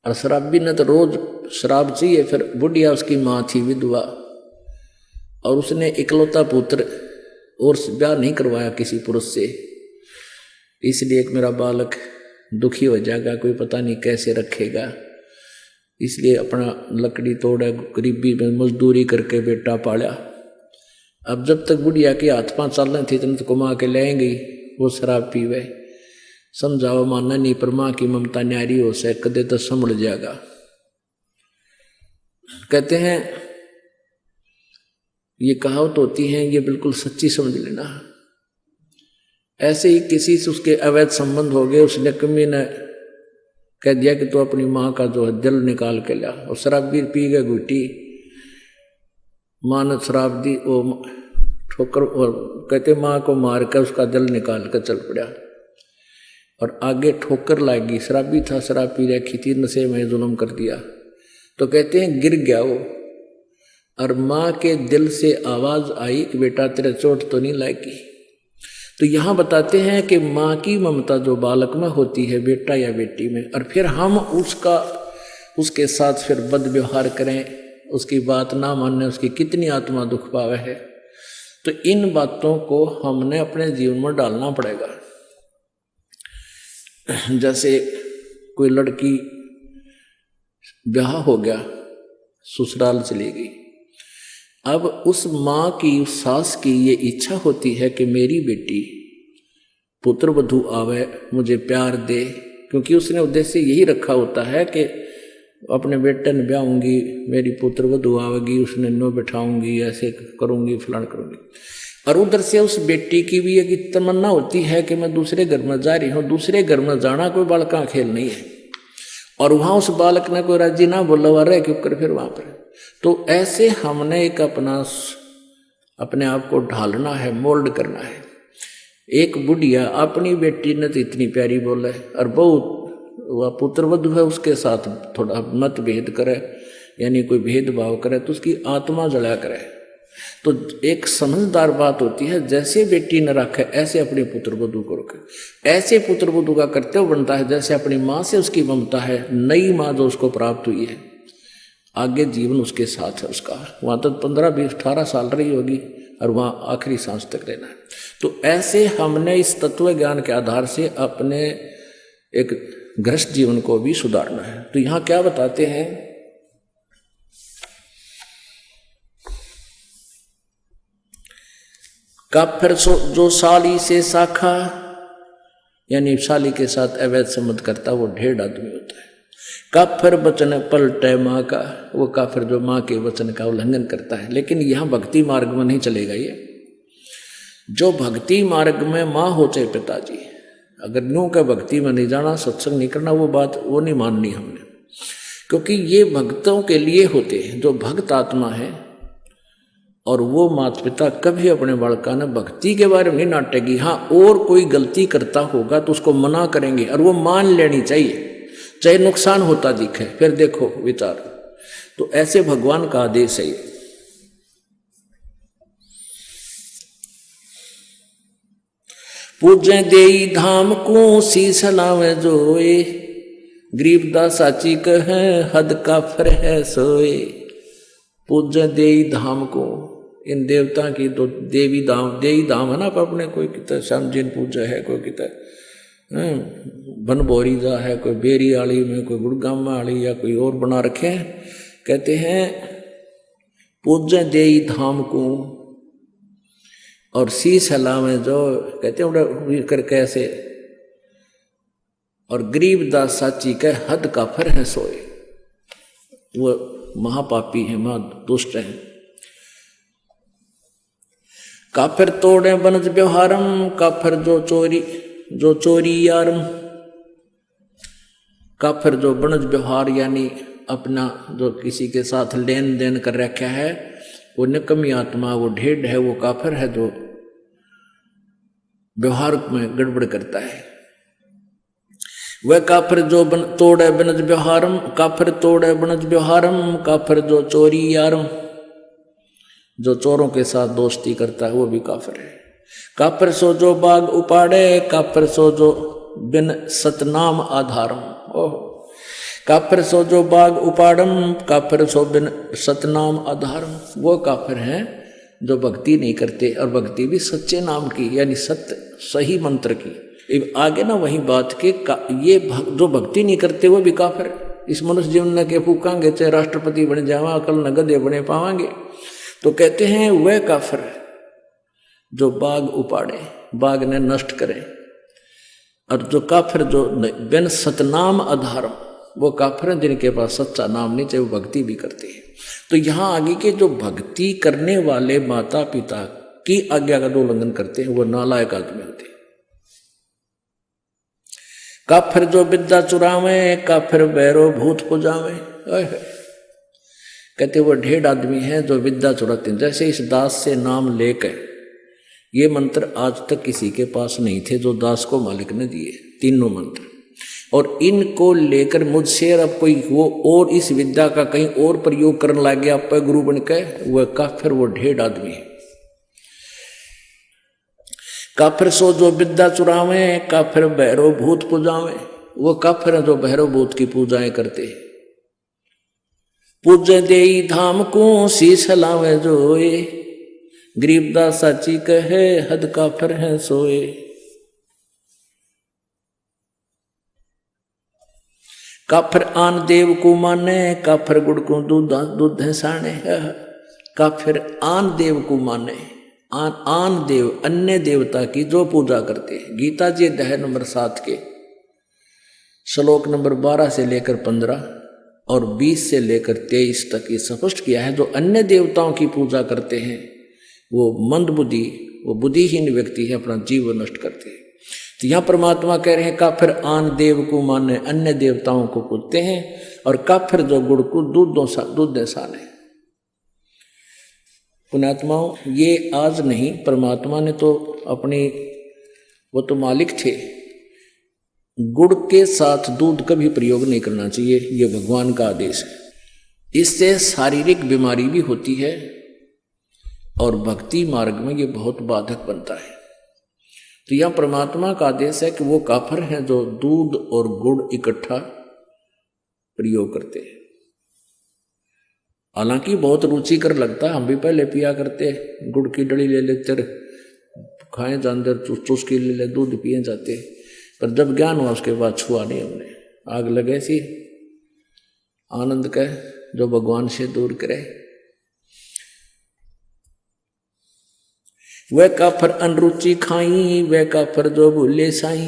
A: और शराबी ने तो रोज शराब चाहिए। फिर बुढ़िया उसकी माँ थी विधवा, और उसने इकलौता पुत्र और ब्याह नहीं करवाया किसी पुरुष से, इसलिए एक मेरा बालक दुखी हो जाएगा, कोई पता नहीं कैसे रखेगा, इसलिए अपना लकड़ी तोड़ा, गरीबी में मजदूरी करके बेटा पाला। अब जब तक बुढ़िया के हाथ पांच चलने थे, इतने तो कमा के लाएंगी, वो शराब पीवे, समझाओ मानना नहीं, पर माँ की ममता न्यारी हो से कदे तो संभल जाएगा। कहते हैं ये कहावत होती है, ये बिल्कुल सच्ची समझ लेना। ऐसे ही किसी से उसके अवैध संबंध हो गए, उसने कमी ने कह दिया कि तो अपनी माँ का जो है दिल निकाल के ला, और शराब भी पी गए घुटी, माँ ने शराब दी, वो ठोकर, और कहते माँ को मार कर उसका दिल निकाल कर चल पड़ा, और आगे ठोकर लागी। शराबी था, शराब पी रखी थी, नशे में जुल्म कर दिया। तो कहते हैं गिर गया वो, और माँ के दिल से आवाज आई कि बेटा तेरे चोट तो नहीं लागी। तो यहाँ बताते हैं कि माँ की ममता जो बालक में होती है, बेटा या बेटी में, और फिर हम उसके साथ फिर बद व्यवहार करें, उसकी बात ना मानने, उसकी कितनी आत्मा दुख पावे है। तो इन बातों को हमने अपने जीवन में डालना पड़ेगा। जैसे कोई लड़की ब्याह हो गया, ससुराल चली गई, अब उस माँ की, उस सास की ये इच्छा होती है कि मेरी बेटी पुत्र वधू आवे, मुझे प्यार दे, क्योंकि उसने उद्देश्य यही रखा होता है कि अपने बेटे ने ब्याहूंगी, मेरी पुत्र वधू आवेगी, उसने नो बैठाऊंगी, ऐसे करूंगी, फलान करूंगी। और उधर से उस बेटी की भी एक तमन्ना होती है कि मैं दूसरे घर में जा रही हूँ। दूसरे घर में जाना कोई बालक का खेल नहीं है, और वहां उस बालक ने कोई राजी ना बोला हुआ रहे, क्यों कर फिर वहां पर। तो ऐसे हमने एक अपने आप को ढालना है, मोल्ड करना है। एक बुढ़िया अपनी बेटी ने तो इतनी प्यारी बोले, और बहुत वह पुत्र वधू है, उसके साथ थोड़ा मतभेद करे, यानी कोई भेदभाव करे, तो उसकी आत्मा जला करे। तो एक समझदार बात होती है, जैसे बेटी न रखे ऐसे अपने पुत्र वधू को रखे। ऐसे पुत्र वधू का कर्तव्य बनता है जैसे अपनी माँ से उसकी ममता है, नई माँ जो उसको प्राप्त हुई है, आगे जीवन उसके साथ है उसका। वहां तक 15, 20, 18 साल रही होगी, और वहां आखिरी सांस तक रहना है। तो ऐसे हमने इस तत्व ज्ञान के आधार से अपने एक गृहस्थ जीवन को भी सुधारना है। तो यहां क्या बताते हैं, काफिर जो साली से शाखा, यानी साली के साथ अवैध संबंध करता, वो ढेर आदमी होता है। काफिर वचन पलटे माँ का, वो काफिर जो माँ के वचन का उल्लंघन करता है। लेकिन यहाँ भक्ति मार्ग में नहीं चलेगा ये। जो भक्ति मार्ग में माँ हो चाहे पिताजी, अगर न्यू का भक्ति में नहीं जाना, सत्संग नहीं करना, वो बात वो नहीं माननी हमने, क्योंकि ये भक्तों के लिए होते हैं जो भक्त आत्मा है। और वो माता पिता कभी अपने बालका ने भक्ति के बारे में नहीं नाटेगी। हाँ, और कोई गलती करता होगा तो उसको मना करेंगे, और वो मान लेनी चाहिए, चाहे नुकसान होता दिखे। फिर देखो विचार, तो ऐसे भगवान का आदेश है ये। पूजे देई धाम को शीस लावे जोए, गरीबदास साची कहे हद काफिर है सोए। पूजे देई धाम को, इन देवता की तो देवी धाम है ना, पर अपने कोई कितना श्याम जी पूजा है, कोई कितना बनभोरी जा है, कोई बेरी आली में, कोई गुड़गामा आली, या कोई और बना रखे हैं। कहते हैं पूजे देई धाम को, और शीश हलावे जो, कहते हैं कर कैसे, और गरीबदास साची के हद काफिर है सोए। वो महापापी हैं, महादुष्ट हैं। काफिर तोड़े बनज व्यवहारम, काफिर जो चोरी यारम। काफिर जो बनज व्यवहार यानी अपना जो किसी के साथ लेन देन कर रखा है वो निकम्मी आत्मा, वो ढेढ़ है, वो काफिर है जो व्यवहार में गड़बड़ करता है। वह काफिर जो तोड़े बनज व्यवहारम, काफिर तोड़े बनज व्यवहारम, काफिर जो चोरी यारम। जो चोरों के साथ दोस्ती करता है वो भी काफिर है। काफिर सो जो बाग उपाड़े, काफिर सो जो बिन सतनाम आधारम। ओह, काफिर सो जो बाग उपाड़म, काफिर सो बिन सतनाम आधारम। वो काफिर हैं जो भक्ति नहीं करते, और भक्ति भी सच्चे नाम की यानी सत्य सही मंत्र की। आगे ना वही बात के ये जो भक्ति नहीं करते वो भी काफिर है। इस मनुष्य जीवन के फूकांगे चाहे राष्ट्रपति बन जावा, कल न गधे बने पावांगे। तो कहते हैं वह काफिर है जो बाग उपाड़े, बाग ने नष्ट करे। और जो काफिर जो बिन सतनाम आधारम, वो काफिर हैं जिनके पास सच्चा नाम नहीं, चाहे वो भक्ति भी करते हैं। तो यहाँ आगे के जो भक्ति करने वाले माता पिता की आज्ञा का उल्लंघन करते हैं वो नालायक आदमी होते हैं। काफिर जो विद्या चुरावे, काफिर बैरो भूत पुजावे। कहते वो ढेढ़ आदमी है जो विद्या चुराते हैं। जैसे इस दास से नाम लेकर, ये मंत्र आज तक किसी के पास नहीं थे जो दास को मालिक ने दिए, तीनों मंत्र। और इनको लेकर मुझसे अब कोई वो और इस विद्या का कहीं और प्रयोग करने लग गया पर गुरु बन के, वह काफिर, वो ढेढ़ आदमी है। काफिर सो जो विद्या चुरावे, काफिर भैरव भूत पूजावे। वो काफिर है जो भैरव भूत की पूजाएं करते हैं। पूजे देई धाम को शीश लावे जोए, गरीबदास साची कहे हद काफिर है सोए। काफिर आन देव को माने, काफिर गुड़ को दूध है साने। काफिर आन देव को माने, आन देव अन्य देवता की जो पूजा करते हैं। गीता जी अध्याय नंबर 7 के श्लोक नंबर 12 से लेकर 15 और 20 से लेकर 23 तक ये स्पष्ट किया है। जो अन्य देवताओं की पूजा करते हैं वो मंदबुद्धि, वो बुद्धिहीन व्यक्ति है, अपना जीवन नष्ट करते हैं। तो यहाँ परमात्मा कह रहे हैं काफिर आन देव को माने, अन्य देवताओं को पूजते हैं। और काफिर जो गुड़ को दूध दे साने। पुण्यात्माओं, ये आज नहीं, परमात्मा ने तो अपनी, वो तो मालिक थे। गुड़ के साथ दूध का भी प्रयोग नहीं करना चाहिए, ये भगवान का आदेश है। इससे शारीरिक बीमारी भी होती है और भक्ति मार्ग में ये बहुत बाधक बनता है। तो यह परमात्मा का आदेश है कि वो काफिर हैं जो दूध और गुड़ इकट्ठा प्रयोग करते हैं। हालांकि बहुत रुचिकर लगता है, हम भी पहले पिया करते, गुड़ की डली ले लेते, खाए जानते, चुस्की ले ले, दूध पिए जाते। पर जब ज्ञान हुआ उसके बाद छुआ नहीं हमने। आग लगे सी आनंद का जो भगवान से दूर करे। वह काफिर अनरुचि खाई, वह काफिर जो भूले साई।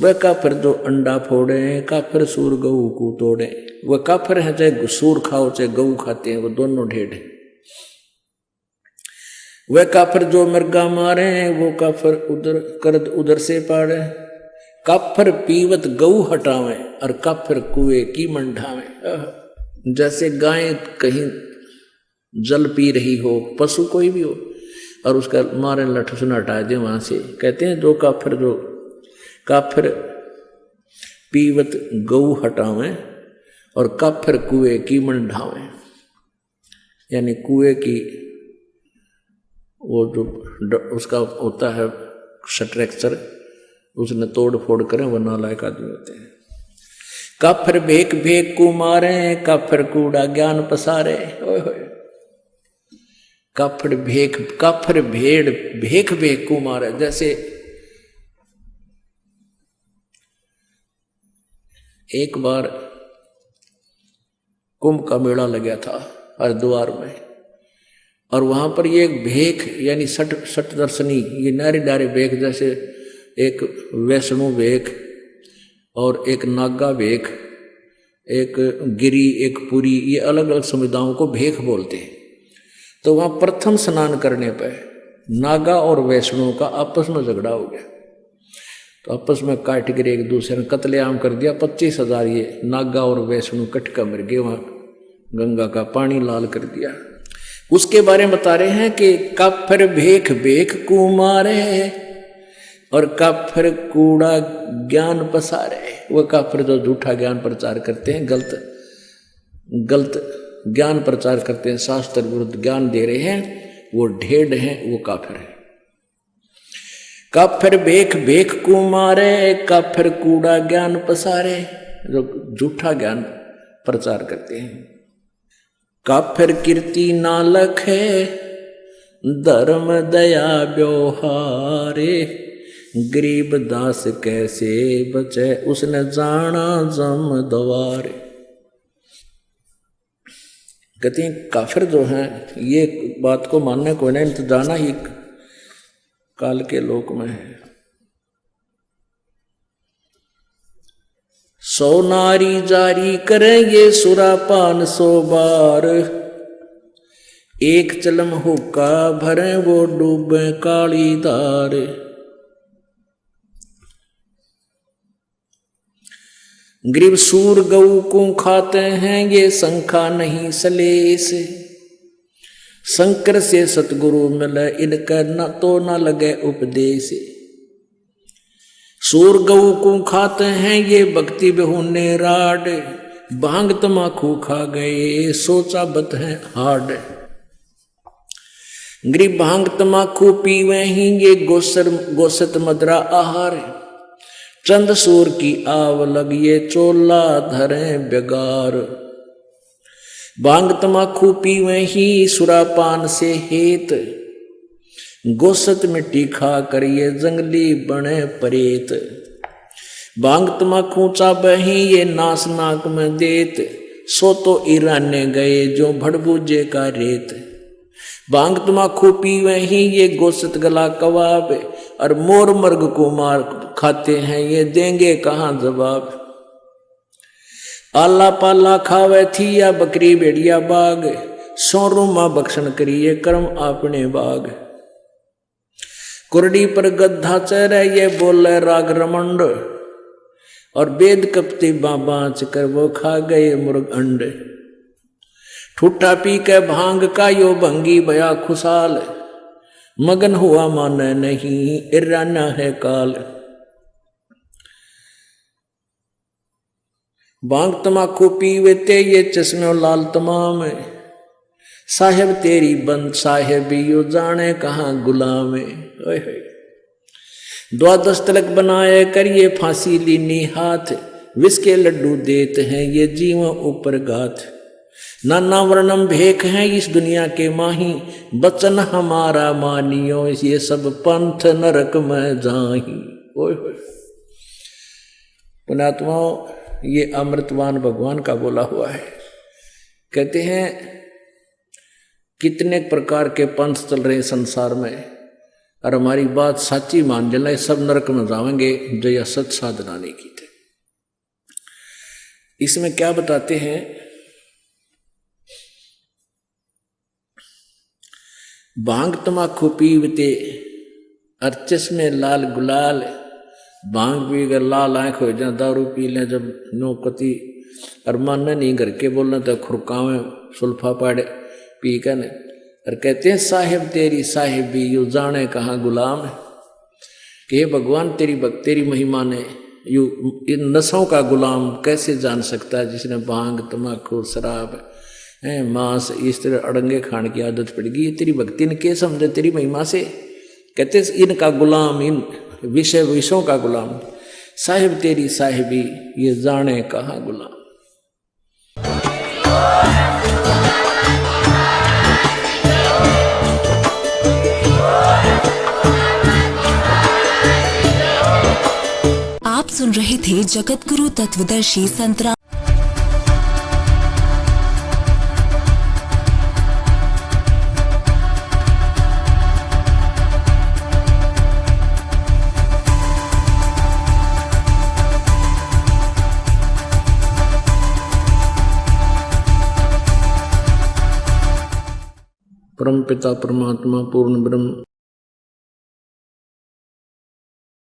A: वह काफिर जो अंडा फोड़े, काफिर सूर गऊ को तोड़े। वह काफिर है चाहे सूर खाओ चाहे गऊ खाते हैं, वो दोनों ढेढ़ है। वह काफिर जो मृगा मारे, वो काफिर उधर करद उधर से पाड़े। काफिर पीवत गऊ हटावे, और काफिर कुएं की मंढावे। जैसे गाय कहीं जल पी रही हो, पशु कोई भी हो, और उसका मारे लठ सुन हटा दे वहां से, कहते हैं जो काफिर पीवत गऊ हटावे और काफिर कुएं की मंढावे। यानी कुएं की वो जो उसका होता है स्ट्रक्चर, उसने तोड़ फोड़ करें, वो नालायक आदमी होते हैं। काफिर भेक भेक को मारे, काफिर कूड़ा ज्ञान पसारे। काफिर भेड़ भेक भेक को मारे। जैसे एक बार कुंभ का मेला लगा था हरिद्वार में, और वहां पर ये एक भेख यानी सठ दर्शनी, ये नारी डारे भेख, जैसे एक वैष्णो भेख और एक नागा भेख, एक गिरी, एक पुरी, ये अलग अलग समुदायों को भेख बोलते हैं। तो वहाँ प्रथम स्नान करने पर नागा और वैष्णव का आपस में झगड़ा हो गया, तो आपस में काट कर एक दूसरे ने कत्लेआम कर दिया। 25,000 ये नागा और वैष्णव कटका मर गए, वहाँ गंगा का पानी लाल कर दिया। उसके बारे में बता रहे हैं कि काफिर भेख भेख कुमारे और काफिर कूड़ा ज्ञान पसारे। वह काफिर जो झूठा ज्ञान प्रचार करते हैं, गलत ज्ञान प्रचार करते हैं, शास्त्र विरुद्ध ज्ञान दे रहे हैं, वो ढेड़ हैं, वो काफिर है। काफिर भेख भेख कुमारे, काफिर कूड़ा ज्ञान पसारे, जो झूठा ज्ञान प्रचार करते हैं। काफिर कीर्ति नालक है, धर्म दया व्यवहारे, गरीब दास कैसे बचे, उसने जाना जम द्वारे। कहते हैं काफिर जो हैं, ये बात को मानने को नहीं, तो जाना ही काल के लोक में है। 100 नारी जारी करेंगे सुरापान 100 बार, एक चलम हुक्का भरे वो डूबे काली धार। गरीब सूर गऊ को खाते हैं, ये शंखा नहीं सलेस, शंकर से सतगुरु मिले इनका न तो न लगे उपदेश। सूर गऊ को खाते हैं, ये भक्ति बेहुने राड, भांग तमाकू खा गए सोचा बत है हाड। गरीब भांग तमाकू पीवे ही, ये गोसत मदरा आहार, चंद सूर की आव लगिए चोला धरे बेगार। भांग तमाकू पीवे ही सुरापान से हेत, गोसत मिट्टी खा कर ये जंगली बने परेत। भांग तमाकू चाबे ही ये नास नाक में देत, सो तो ईराने गए जो भड़बूजे का रेत। भांग तमाकू पीवे ही ये गोसत गला कबाब, और मोर मर्ग को मार खाते हैं ये देंगे कहाँ जवाब। आला पाला खावे थी या बकरी भेड़िया बाग, 100 रूमा बख्शन करिए कर्म अपने बाग। कुरडी पर गद्धा चरे ये बोले राग रमंड, और वेद कपती बाँच कर वो खा गए मुर्ग अंड। ठूठा पी के भांग का यो भंगी भया खुशाल, मगन हुआ माने नहीं इराना है काल। भांग तमाकू पीवेते ये चश्मे लाल तमाम, साहेब तेरी बंद साहेब यो जाने कहाँ गुलाम। 12 तिलक बनाए करिए फांसी लीनी हाथ, विष के लड्डू देते हैं ये जीव ऊपर गाथ। नाना वर्णम भेख है इस दुनिया के माही, बचन हमारा मानियो ये सब पंथ नरक में जाही। ओए होए पुण्यात्माओं, ये अमृतवान भगवान का बोला हुआ है। कहते हैं कितने प्रकार के पंथ चल रहे संसार में, और हमारी बात सच्ची मान लेना सब नरक में जाएंगे जो यह सच साधना नहीं की थे। इसमें क्या बताते हैं, भांग तमाकू पीवते और चश्मे लाल गुलाल, भांग पी कर लाल आंख हो जाए, दारू पी लें जब नौकती और मानना नहीं घर के बोलना तो खुरकावे सुल्फा पाड़े पी कर, और कहते हैं साहिब तेरी साहिबी यू जाने कहाँ गुलाम। कि भगवान तेरी महिमा ने यू इन नशों का गुलाम कैसे जान सकता है, जिसने भांग तमाकू शराब मांस इस तरह अड़ंगे खाने की आदत पड़ गई। तेरी भक्ति ने क्या समझे तेरी महिमा से। कहते इनका गुलाम, इन विषयों का गुलाम, साहिब तेरी साहिबी ये जाने कहाँ गुलाम।
B: आप सुन रहे थे जगत गुरु तत्वदर्शी संतरा
A: परम पिता परमात्मा पूर्ण ब्रह्म